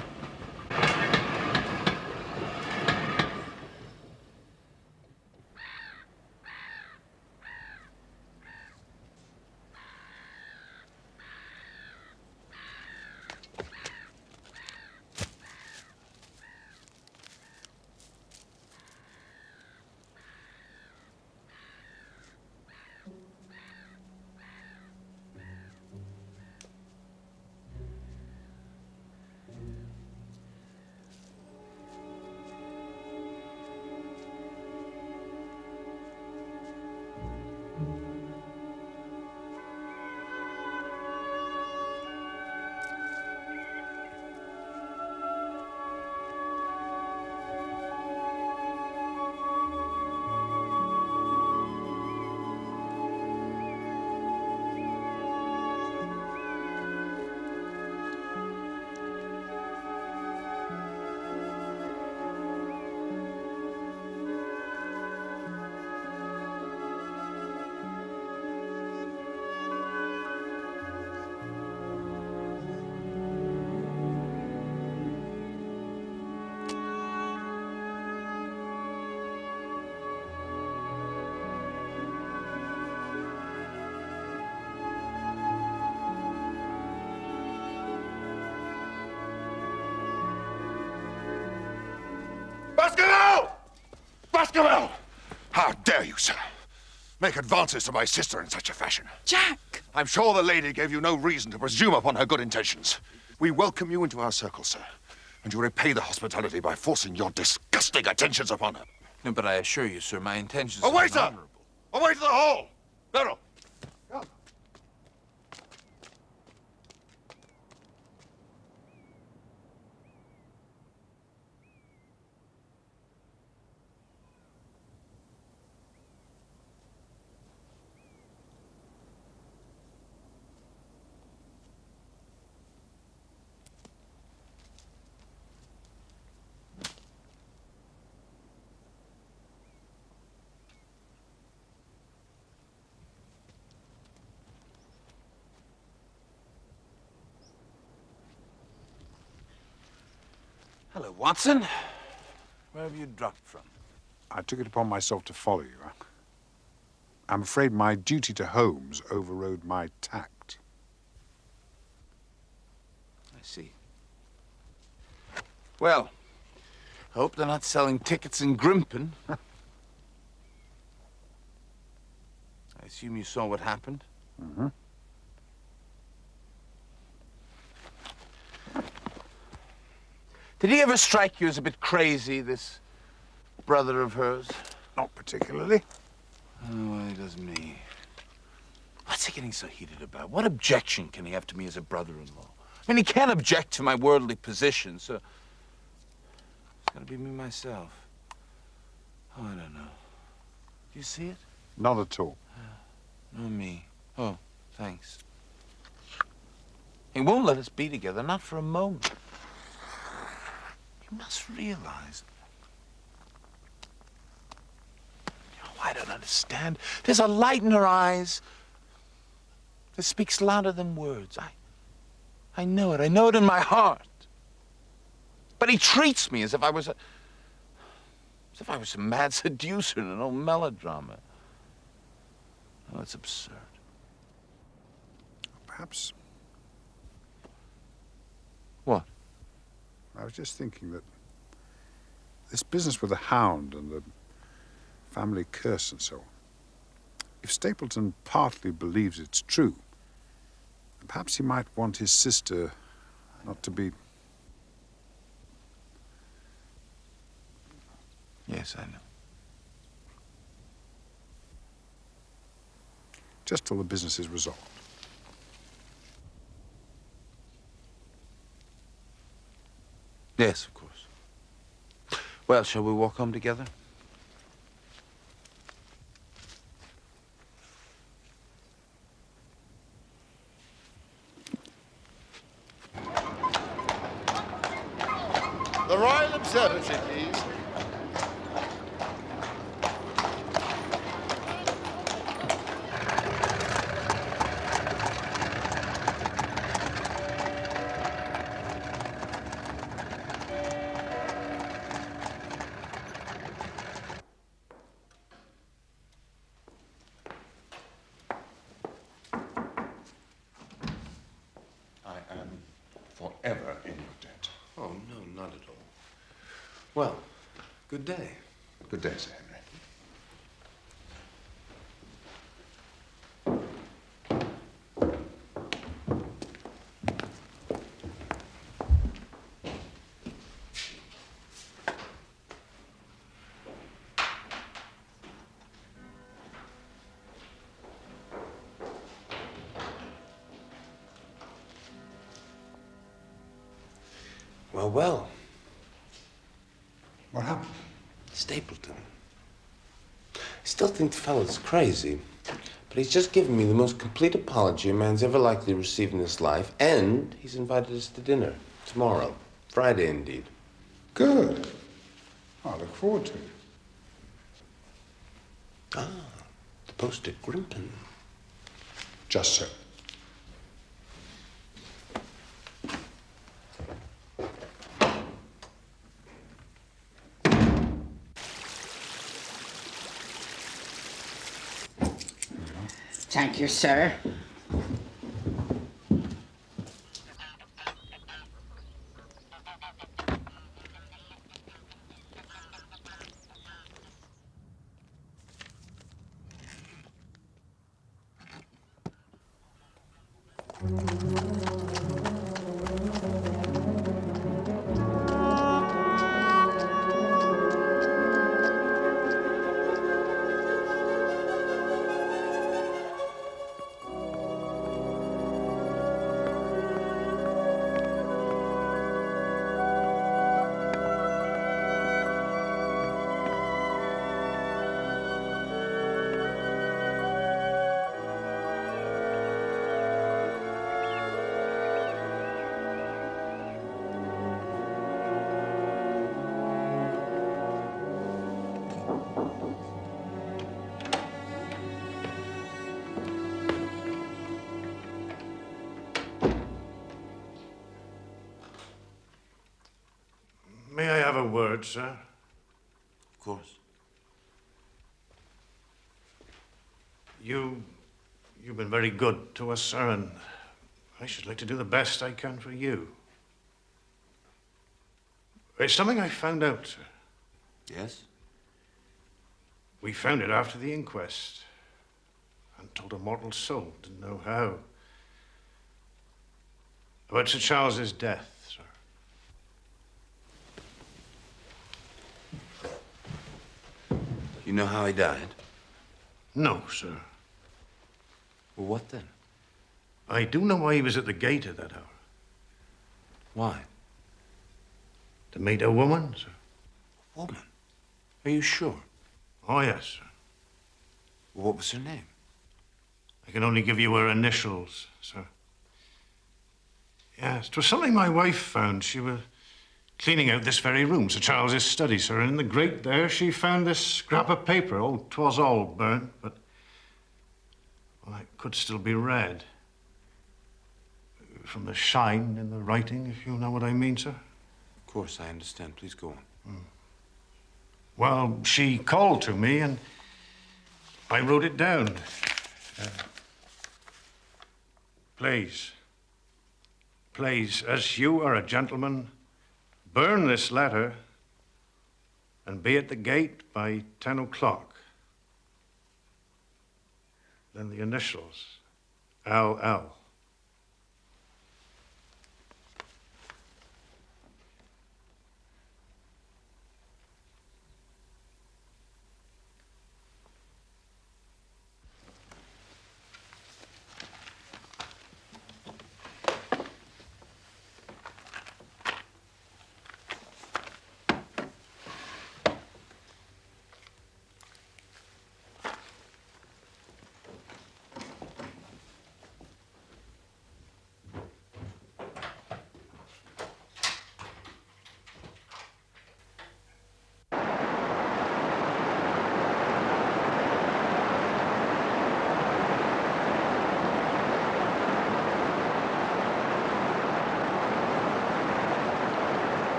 Baskerville! Baskerville! How dare you, sir, make advances to my sister in such a fashion? Jack! I'm sure the lady gave you no reason to presume upon her good intentions. We welcome you into our circle, sir, and you repay the hospitality by forcing your disgusting attentions upon her. No, but I assure you, sir, my intentions Away, are sir! honorable. Away to the hall! Beryl! Hello, Watson. Where have you dropped from? I took it upon myself to follow you. I'm afraid my duty to Holmes overrode my tact. I see. Well, hope they're not selling tickets in Grimpen. I assume you saw what happened? Mm-hmm. Did he ever strike you as a bit crazy, this brother of hers? Not particularly. Oh, well, he does me. What's he getting so heated about? What objection can he have to me as a brother-in-law? I mean, he can't object to my worldly position, so it's gotta be me myself. Oh, I don't know. Do you see it? Not at all. No, me. Oh, thanks. He won't let us be together, not for a moment. You must realize. Oh, I don't understand. There's a light in her eyes. This speaks louder than words. I know it. I know it in my heart. But he treats me as if I was a mad seducer in an old melodrama. Oh, it's absurd. Perhaps. What? I was just thinking that this business with the Hound and the family curse and so on, if Stapleton partly believes it's true, perhaps he might want his sister not to be... Yes, I know. Just till the business is resolved. Yes, of course. Well, shall we walk home together? The Royal Observatory, please. I am forever in your debt. Oh, no, not at all. Well, good day. Good day, Sir Henry. Well, well. What happened? Stapleton. I still think the fellow's crazy, but he's just given me the most complete apology a man's ever likely to receive in his life, and he's invited us to dinner tomorrow. Friday, indeed. Good. I look forward to it. Ah, the post at Grimpen. Just so. Thank you, sir. May I have a word, sir? Of course. You've been very good to us, sir, and I should like to do the best I can for you. It's something I found out, sir. Yes? We found it after the inquest and told a mortal soul didn't know how. About Sir Charles's death, sir. You know how he died? No, sir. Well, what then? I do know why he was at the gate at that hour. Why? To meet a woman, sir. Woman? Are you sure? Oh, yes, sir. Well, what was her name? I can only give you her initials, sir. Yes, 'twas something my wife found. She was cleaning out this very room, Sir Charles's study, sir, and in the grate there she found this scrap of paper. Oh, 'twas all burnt, but well, it could still be read. from the shine in the writing, if you know what I mean, sir. Of course, I understand. Please go on. Well, she called to me, and I wrote it down. Please, as you are a gentleman, burn this letter and be at the gate by 10 o'clock. Then the initials, LL.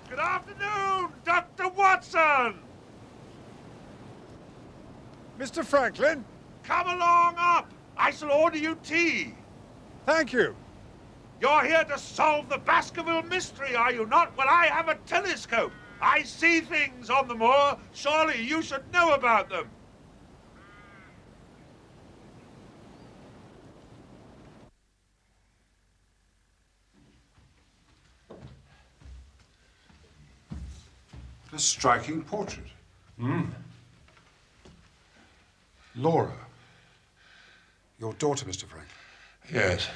Good afternoon, Dr. Watson! Mr. Franklin? Come along up. I shall order you tea. Thank you. You're here to solve the Baskerville mystery, are you not? Well, I have a telescope. I see things on the moor. Surely you should know about them. A striking portrait. Laura. Your daughter, Mr. Franklin. Yes.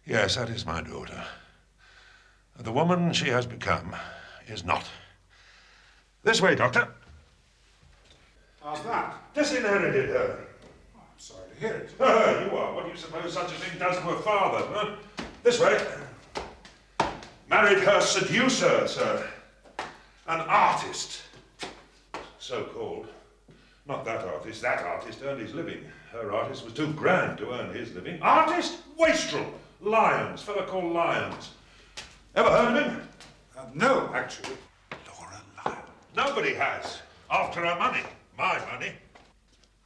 Yes, that is my daughter. The woman she has become is not. This way, Doctor. How's that? Disinherited her. I'm sorry to hear it. You are. What do you suppose such a thing does to a father, huh? This way. Married her seducer, sir. An artist. So-called. Not that artist. That artist earned his living. Her artist was too grand to earn his living. Artist? Wastrel. Lyons. Fellow called Lyons. Ever heard of him? No, actually. Laura Lyons. Nobody has. After her money. My money.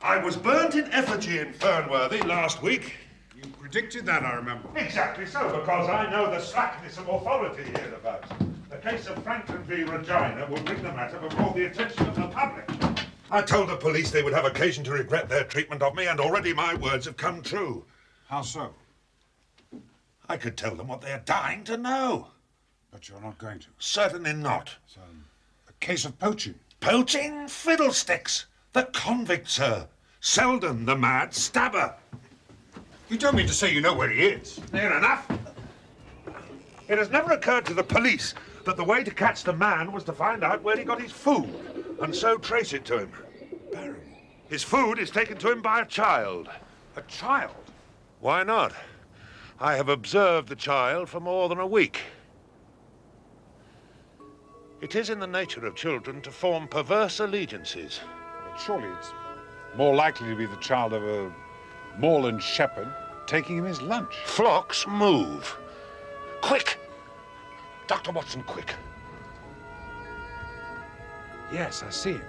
I was burnt in effigy in Fernworthy last week. You predicted that, I remember. Exactly so, because I know the slackness of authority hereabouts. The case of Franklin v. Regina will bring the matter before the attention of the public. I told the police they would have occasion to regret their treatment of me, and already my words have come true. How so? I could tell them what they are dying to know. But you're not going to. Certainly not. It's a case of poaching. Poaching? Fiddlesticks. The convict, sir. Selden, the mad stabber. You don't mean to say you know where he is? Near enough. It has never occurred to the police that the way to catch the man was to find out where he got his food, and so trace it to him. Barrymore. His food is taken to him by a child. A child? Why not? I have observed the child for more than a week. It is in the nature of children to form perverse allegiances. But surely it's more likely to be the child of a moorland shepherd taking him his lunch. Flocks move. Quick! Dr. Watson, quick. Yes, I see him.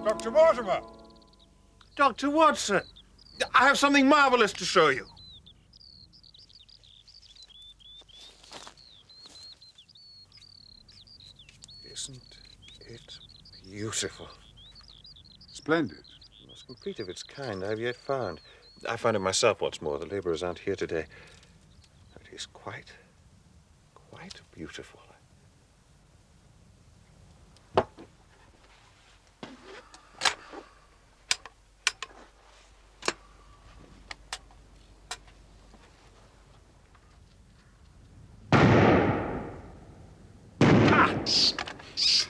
Dr. Mortimer! Dr. Watson, I have something marvelous to show you. Isn't it beautiful? Splendid. You must complete of its kind I've yet found. I found it myself, what's more. The labourers aren't here today. It is quite beautiful.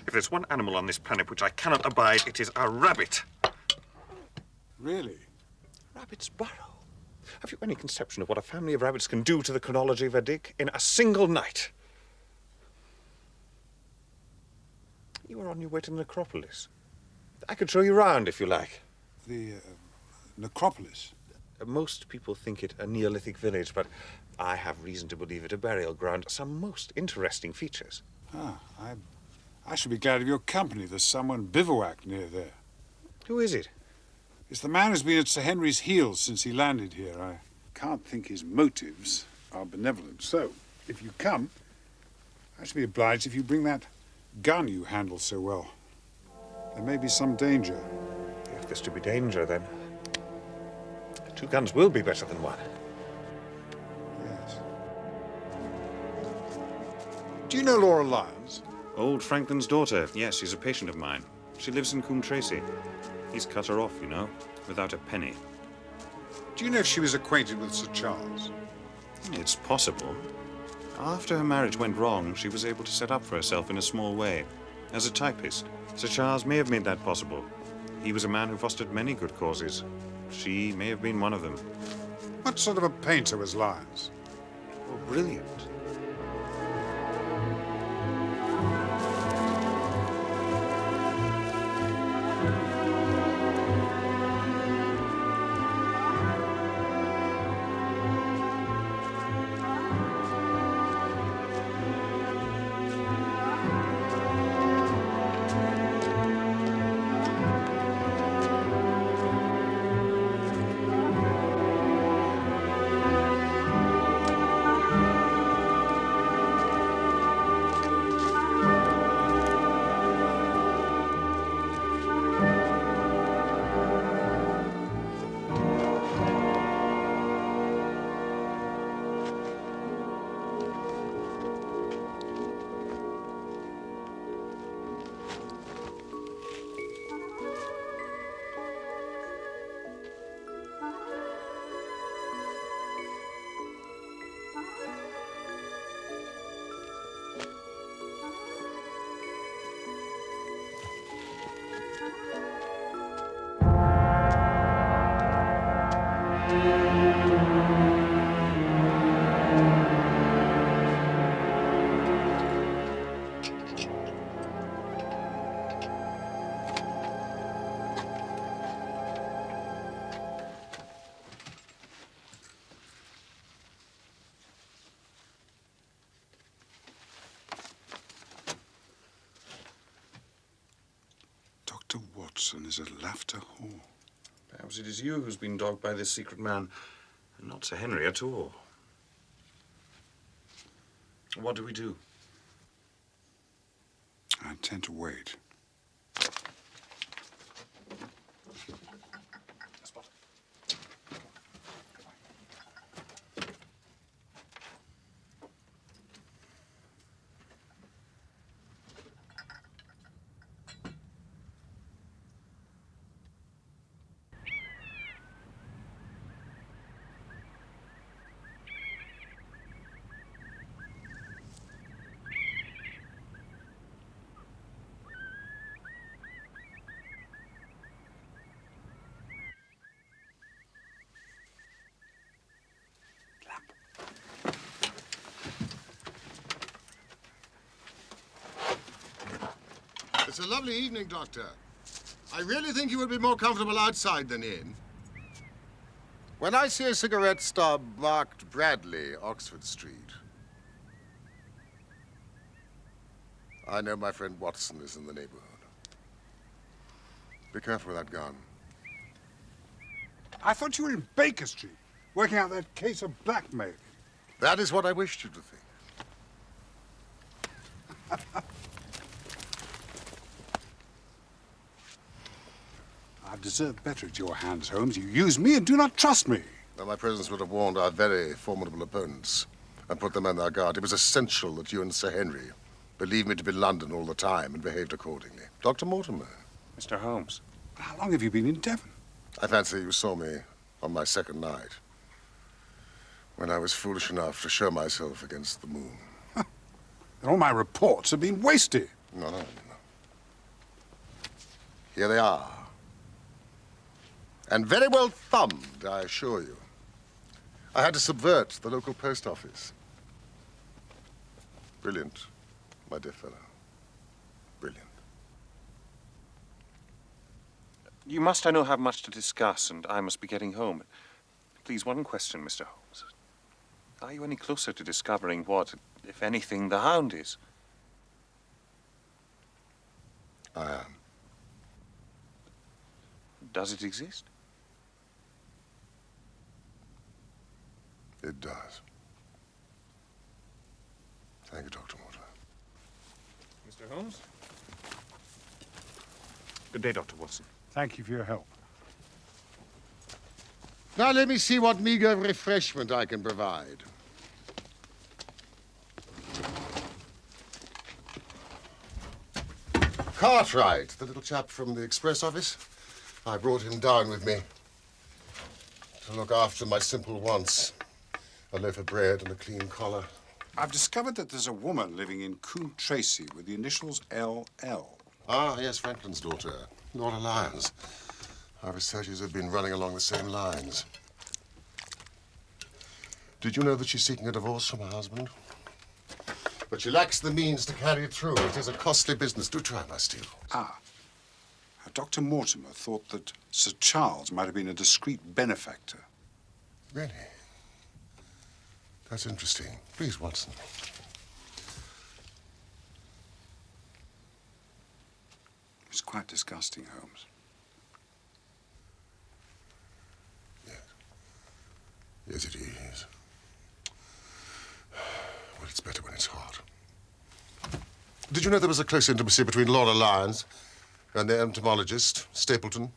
If there's one animal on this planet which I cannot abide, it is a rabbit. Really? Rabbit's burrow. Have you any conception of what a family of rabbits can do to the chronology of a dig in a single night? You are on your way to the necropolis. I could show you round if you like. The necropolis? Most people think it a Neolithic village, but I have reason to believe it a burial ground. Some most interesting features. Ah, I should be glad of your company. There's someone bivouacked near there. Who is it? It's the man who's been at Sir Henry's heels since he landed here. I can't think his motives are benevolent. So, if you come, I should be obliged if you bring that gun you handle so well. There may be some danger. If there's to be danger, then 2 guns will be better than 1. Yes. Do you know Laura Lyons? Old Franklin's daughter. Yes, she's a patient of mine. She lives in Coombe Tracy. He's cut her off, you know, without a penny. Do you know if she was acquainted with Sir Charles? It's possible. After her marriage went wrong, she was able to set up for herself in a small way, as a typist. Sir Charles may have made that possible. He was a man who fostered many good causes. She may have been one of them. What sort of a painter was Lyons? Oh, brilliant. Dr. Watson is at Laughter Hall. Perhaps it is you who's been dogged by this secret man, and not Sir Henry at all. What do we do? I intend to wait. It's a lovely evening, Doctor. I really think you would be more comfortable outside than in. When I see a cigarette stub marked Bradley, Oxford Street, I know my friend Watson is in the neighborhood. Be careful with that gun. I thought you were in Baker Street, working out that case of blackmail. That is what I wished you to think. I've deserved better at your hands, Holmes. You use me and do not trust me. Well, my presence would have warned our very formidable opponents and put them on their guard. It was essential that you and Sir Henry believed me to be London all the time and behaved accordingly. Dr. Mortimer. Mr. Holmes. How long have you been in Devon? I fancy you saw me on my second night, when I was foolish enough to show myself against the moon. Huh. And all my reports have been wasted. No. Here they are. And very well thumbed, I assure you. I had to subvert the local post office. Brilliant, my dear fellow. Brilliant. You must, I know, have much to discuss, and I must be getting home. Please, one question, Mr. Holmes. Are you any closer to discovering what, if anything, the Hound is? I am. Does it exist? It does. Thank you, Dr. Mortimer. Mr. Holmes? Good day, Dr. Watson. Thank you for your help. Now let me see what meager refreshment I can provide. Cartwright, the little chap from the express office. I brought him down with me to look after my simple wants. A loaf of bread and a clean collar. I've discovered that there's a woman living in Coombe Tracy with the initials LL. Ah, yes, Franklin's daughter, Laura Lyons. Our researches have been running along the same lines. Did you know that she's seeking a divorce from her husband? But she lacks the means to carry it through. It is a costly business. Do try my steel. Dr. Mortimer thought that Sir Charles might have been a discreet benefactor. Really? That's interesting. Please, Watson. It's quite disgusting, Holmes. Yes, it is. Well, it's better when it's hot. Did you know there was a close intimacy between Laura Lyons and the entomologist, Stapleton?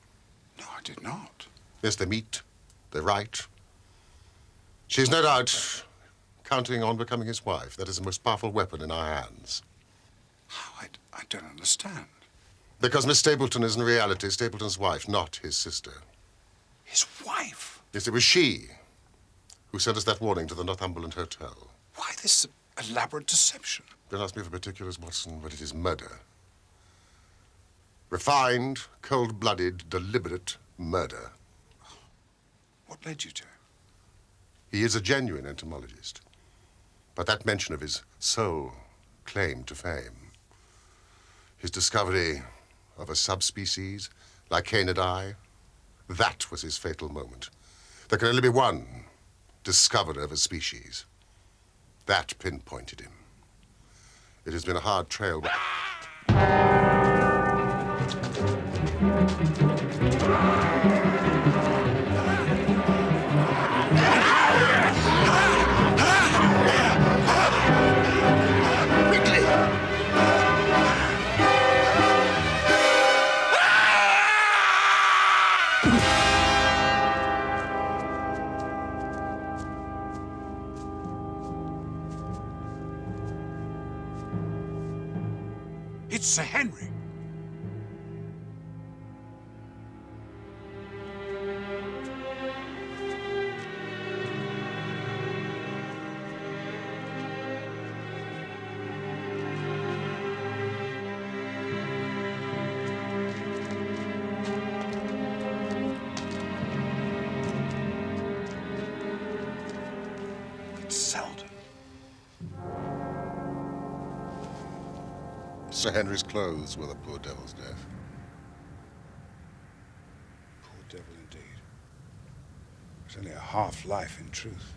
No, I did not. Yes, they meet. They write. She's no doubt counting on becoming his wife. That is the most powerful weapon in our hands. How? I don't understand. Because Miss Stapleton is in reality Stapleton's wife, not his sister. His wife? Yes, it was she who sent us that warning to the Northumberland Hotel. Why this elaborate deception? Don't ask me for particulars, Watson, but it is murder. Refined, cold-blooded, deliberate murder. What led you to him? He is a genuine entomologist. But that mention of his sole claim to fame, his discovery of a subspecies, Lycaenidae, that was his fatal moment. There can only be one discoverer of a species. That pinpointed him. It has been a hard trail, but... It's Sir Henry. It's Selden. Sir Henry's clothes were the poor devil's death. Poor devil indeed. It's only a half-life in truth.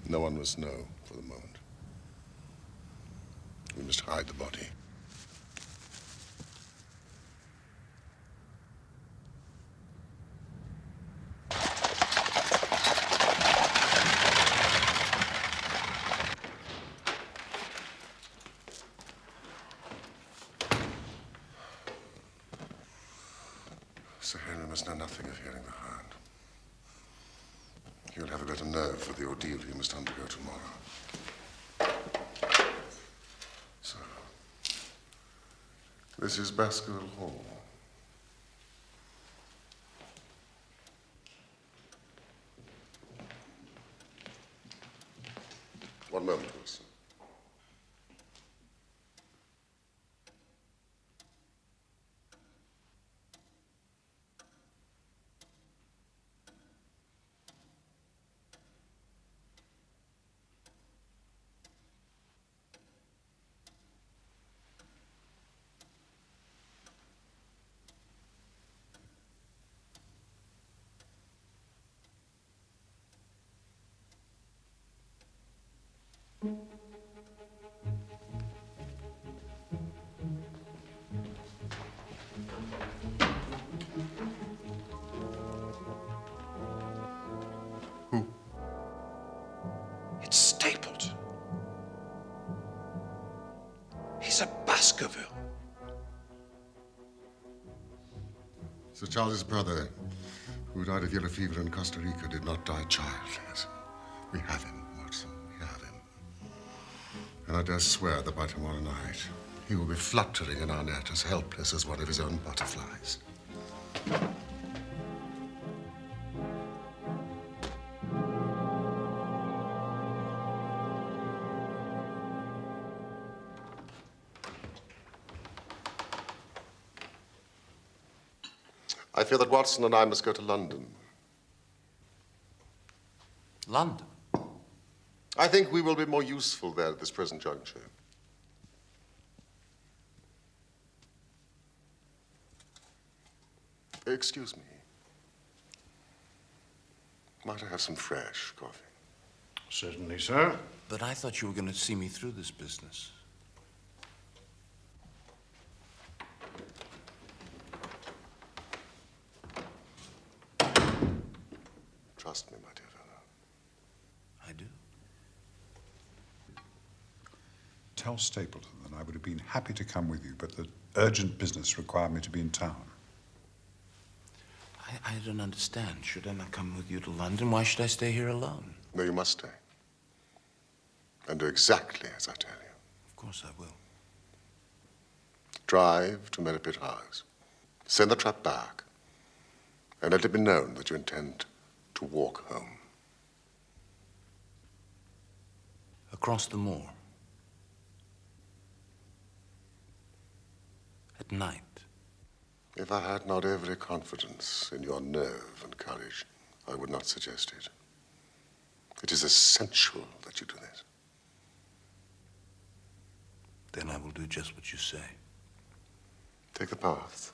No one must know for the moment. We must hide the body. Sir Henry must know nothing of hearing the Hound. He'll have a better nerve for the ordeal he must undergo tomorrow. So, this is Baskerville Hall. One moment, Wilson. It's Stapleton. He's a Baskerville. Sir Charles's brother, who died of yellow fever in Costa Rica, did not die childless. We have him, Watson. We have him. And I dare swear that by tomorrow night, he will be fluttering in our net as helpless as one of his own butterflies. I fear that Watson and I must go to London. London? I think we will be more useful there at this present juncture. Excuse me. Might I have some fresh coffee? Certainly, sir. But I thought you were going to see me through this business. Trust me, my dear fellow. I do. Tell Stapleton that I would have been happy to come with you, but that urgent business required me to be in town. I don't understand. Should I not come with you to London? Why should I stay here alone? No, you must stay. And do exactly as I tell you. Of course I will. Drive to Merripit House. Send the trap back. And let it be known that you intend to walk home. Across the moor. At night. If I had not every confidence in your nerve and courage, I would not suggest it. It is essential that you do this. Then I will do just what you say. Take the path.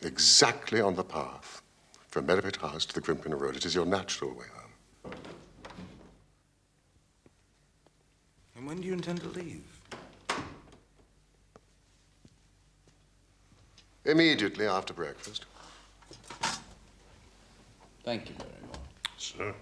Exactly on the path. From Merripit House to the Grimpen Road. It is your natural way home. And when do you intend to leave? Immediately after breakfast. Thank you very much. Sir.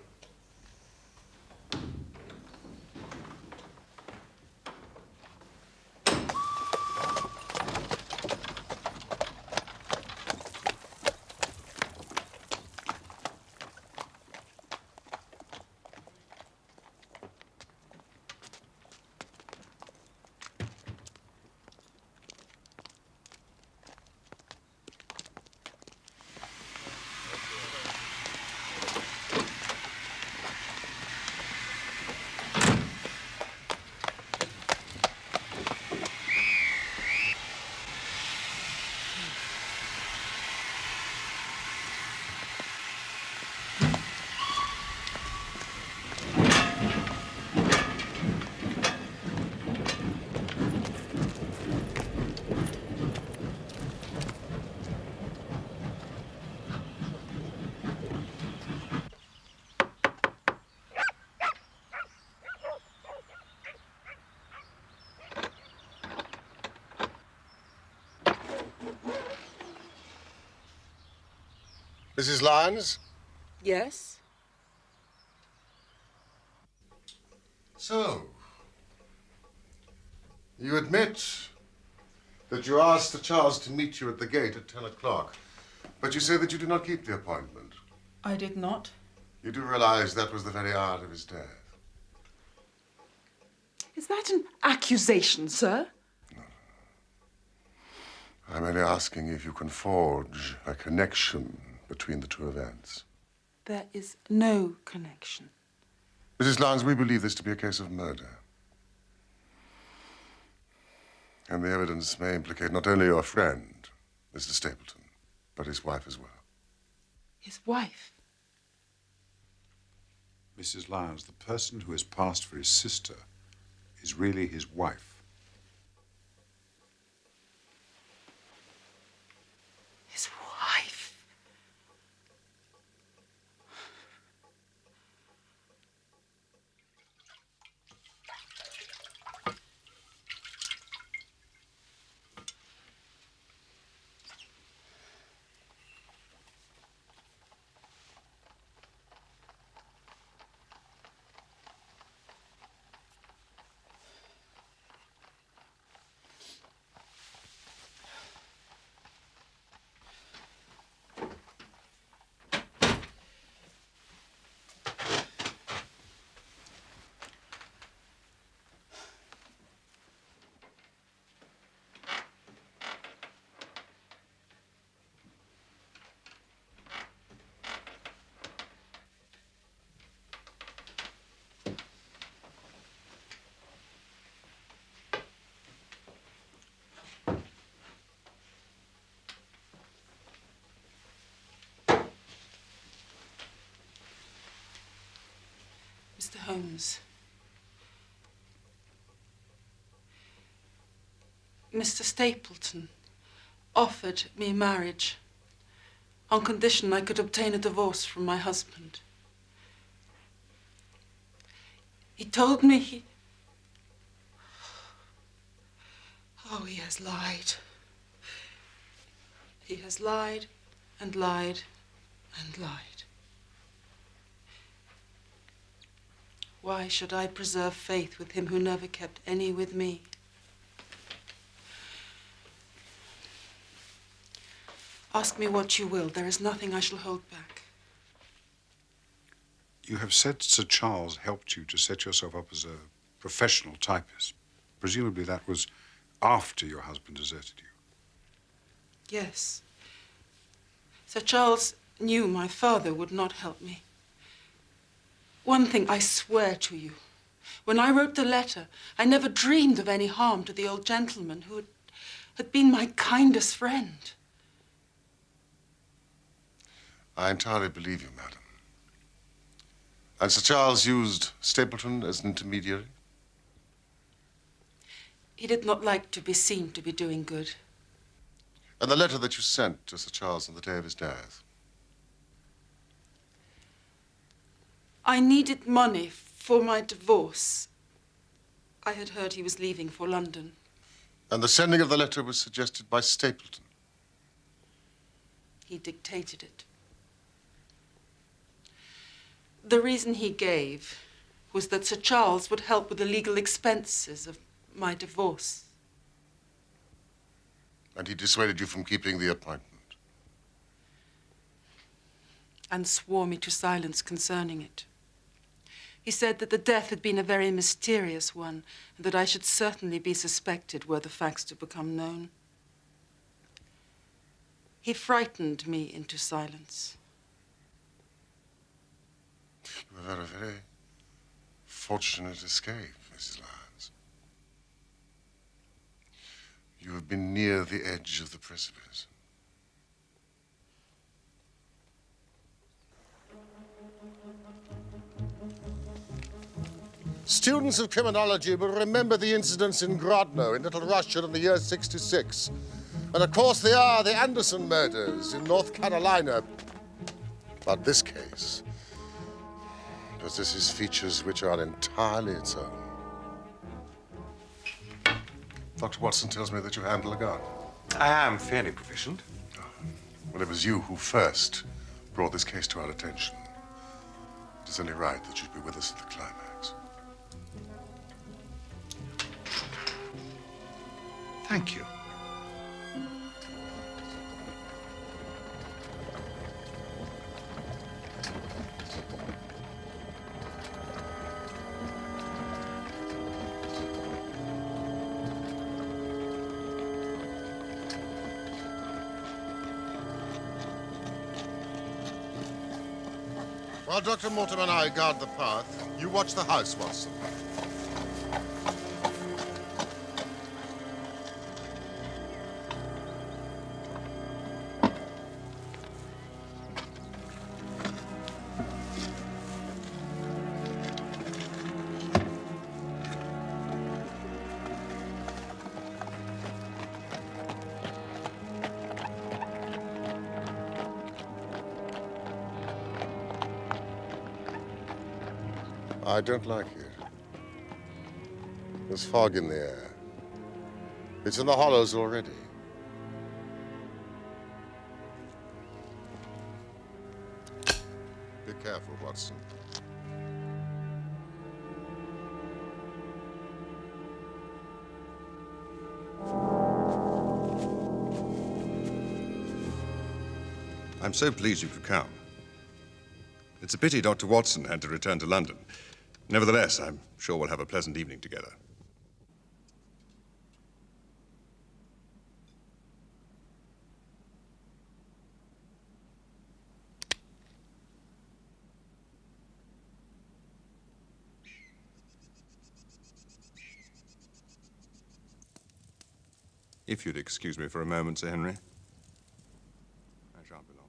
Mrs. Lyons? Yes? So, you admit that you asked Sir Charles to meet you at the gate at 10 o'clock, But you say that you did not keep the appointment. I did not. You do realize that was the very hour of his death. Is that an accusation, sir? I'm only asking if you can forge a connection between the two events. There is no connection. Mrs. Lyons, we believe this to be a case of murder. And the evidence may implicate not only your friend, Mr. Stapleton, but his wife as well. His wife? Mrs. Lyons, the person who has passed for his sister is really his wife. His wife? Mr. Holmes. Mr. Stapleton offered me marriage on condition I could obtain a divorce from my husband. He told me he... Oh, he has lied. He has lied and lied and lied. Why should I preserve faith with him who never kept any with me? Ask me what you will. There is nothing I shall hold back. You have said Sir Charles helped you to set yourself up as a professional typist. Presumably that was after your husband deserted you. Yes. Sir Charles knew my father would not help me. One thing I swear to you. When I wrote the letter, I never dreamed of any harm to the old gentleman who had been my kindest friend. I entirely believe you, madam. And Sir Charles used Stapleton as an intermediary? He did not like to be seen to be doing good. And the letter that you sent to Sir Charles on the day of his death? I needed money for my divorce. I had heard he was leaving for London. And the sending of the letter was suggested by Stapleton? He dictated it. The reason he gave was that Sir Charles would help with the legal expenses of my divorce. And he dissuaded you from keeping the appointment? And swore me to silence concerning it. He said that the death had been a very mysterious one, and that I should certainly be suspected were the facts to become known. He frightened me into silence. You have had a very fortunate escape, Mrs. Lyons. You have been near the edge of the precipice. Students of criminology will remember the incidents in Grodno, in Little Russia in the year 66. And of course there are the Anderson murders in North Carolina. But this case possesses features which are entirely its own. Dr. Watson tells me that you handle a gun. I am fairly proficient. Well, it was you who first brought this case to our attention. It is only right that you be with us at the climax. Thank you. While Dr. Mortimer and I guard the path, you watch the house, Watson. I don't like it. There's fog in the air. It's in the hollows already. Be careful, Watson. I'm so pleased you could come. It's a pity Dr. Watson had to return to London. Nevertheless, I'm sure we'll have a pleasant evening together. If you'd excuse me for a moment, Sir Henry. I shan't be long.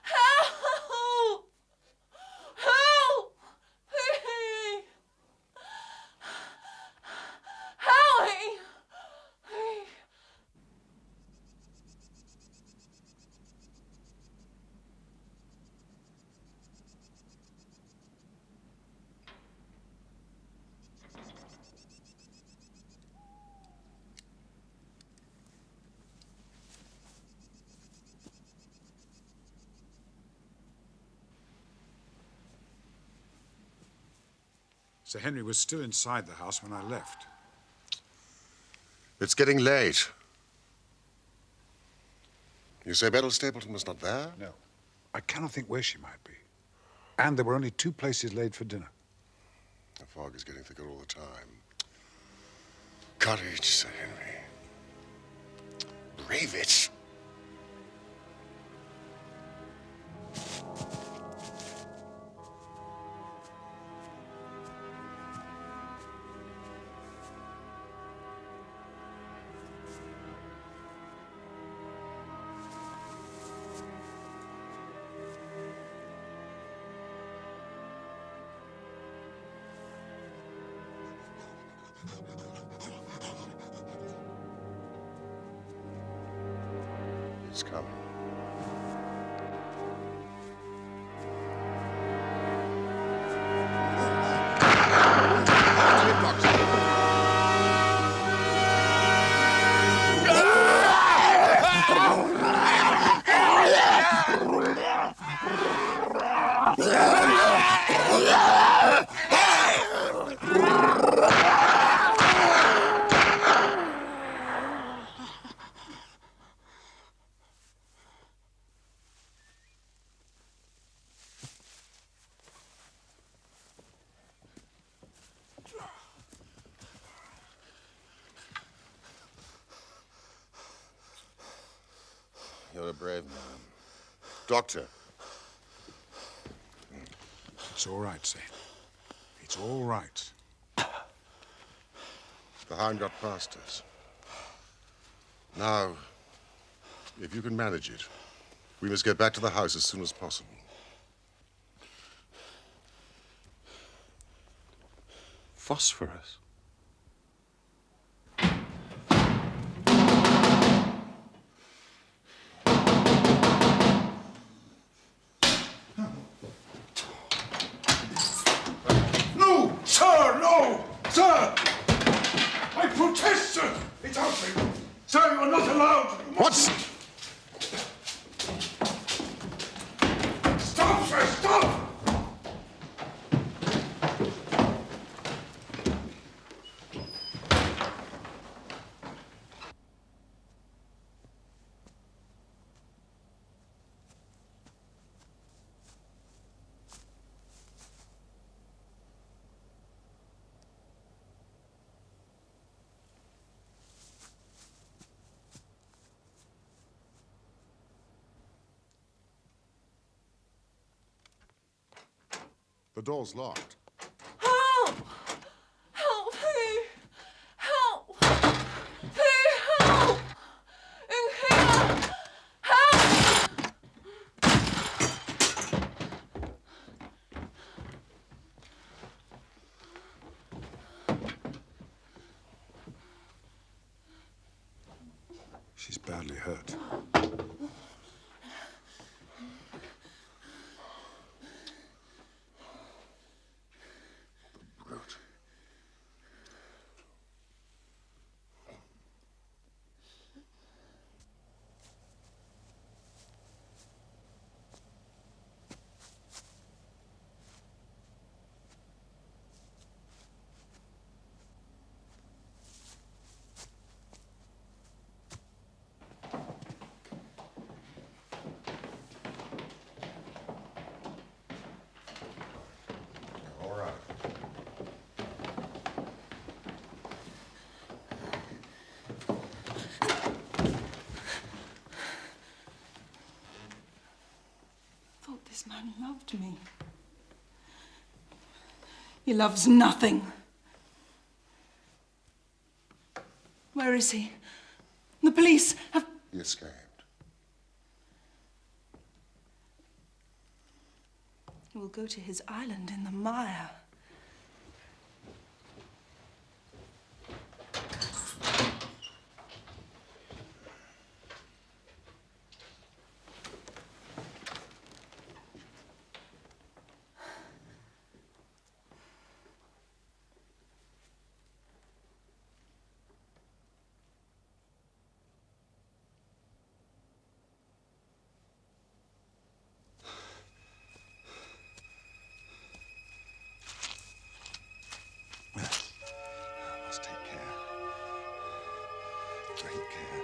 Help! Help! Please! Help! Sir Henry was still inside the house when I left. It's getting late. You say Beryl Stapleton was not there? No. I cannot think where she might be. And there were only 2 places laid for dinner. The fog is getting thicker all the time. Courage, Sir Henry. Brave it. He's coming. You're a brave man. Doctor. It's all right, sir. It's all right. The Hound got past us. Now, if you can manage it, we must get back to the house as soon as possible. Phosphorus? No, sir, no! Sir! I protest, sir! It's outside. Sir, you are not allowed. Watson! Stop, sir, stop! The door's locked. Help! Help me! Help! Please help! In here! Help! She's badly hurt. All right. I thought this man loved me. He loves nothing. Where is he? The police have... He escaped. He will go to his island in the mire. I must take care. Great care.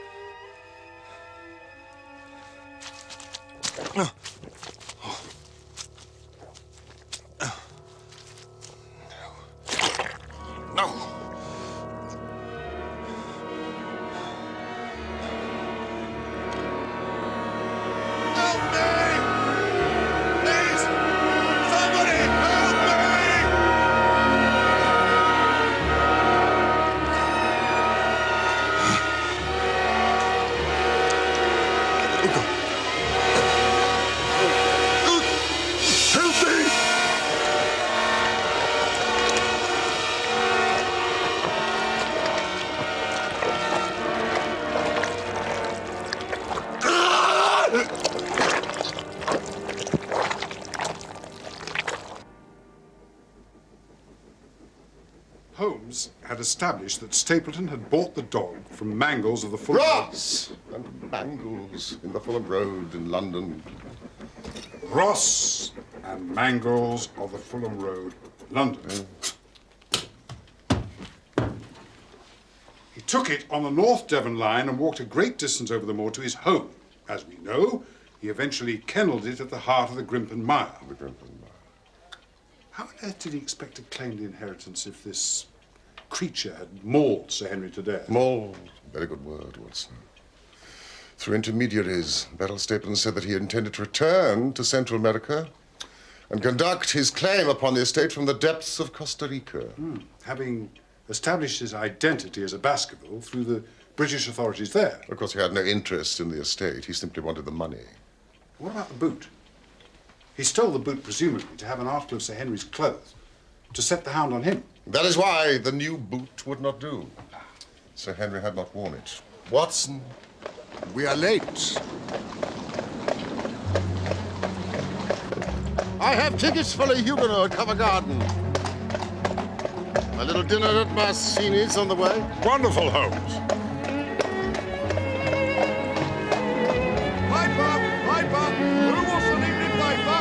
No. Help me! Please! Somebody help me! Help me! Holmes had established that Stapleton had bought the dog from Mangles of the Fulham Ross and Mangles in the Fulham Road in London. Ross and Mangles of the Fulham Road, London. He took it on the North Devon line and walked a great distance over the moor to his home. As we know, he eventually kennelled it at the heart of the Grimpen Mire. The Grimpen Mire. How on earth did he expect to claim the inheritance if this creature had mauled Sir Henry to death? Mauled. Very good word, Watson. Through intermediaries, Beryl Stapleton said that he intended to return to Central America and conduct his claim upon the estate from the depths of Costa Rica. Having established his identity as a Baskerville through the British authorities there. Of course, he had no interest in the estate. He simply wanted the money. What about the boot? He stole the boot, presumably, to have an article of Sir Henry's clothes, to set the hound on him. That is why the new boot would not do. Sir Henry had not worn it. Watson, we are late. I have tickets for the Huguenot at Covent Garden. A little dinner at Massini's on the way. Wonderful, Holmes. Piper! Who wants an evening piper?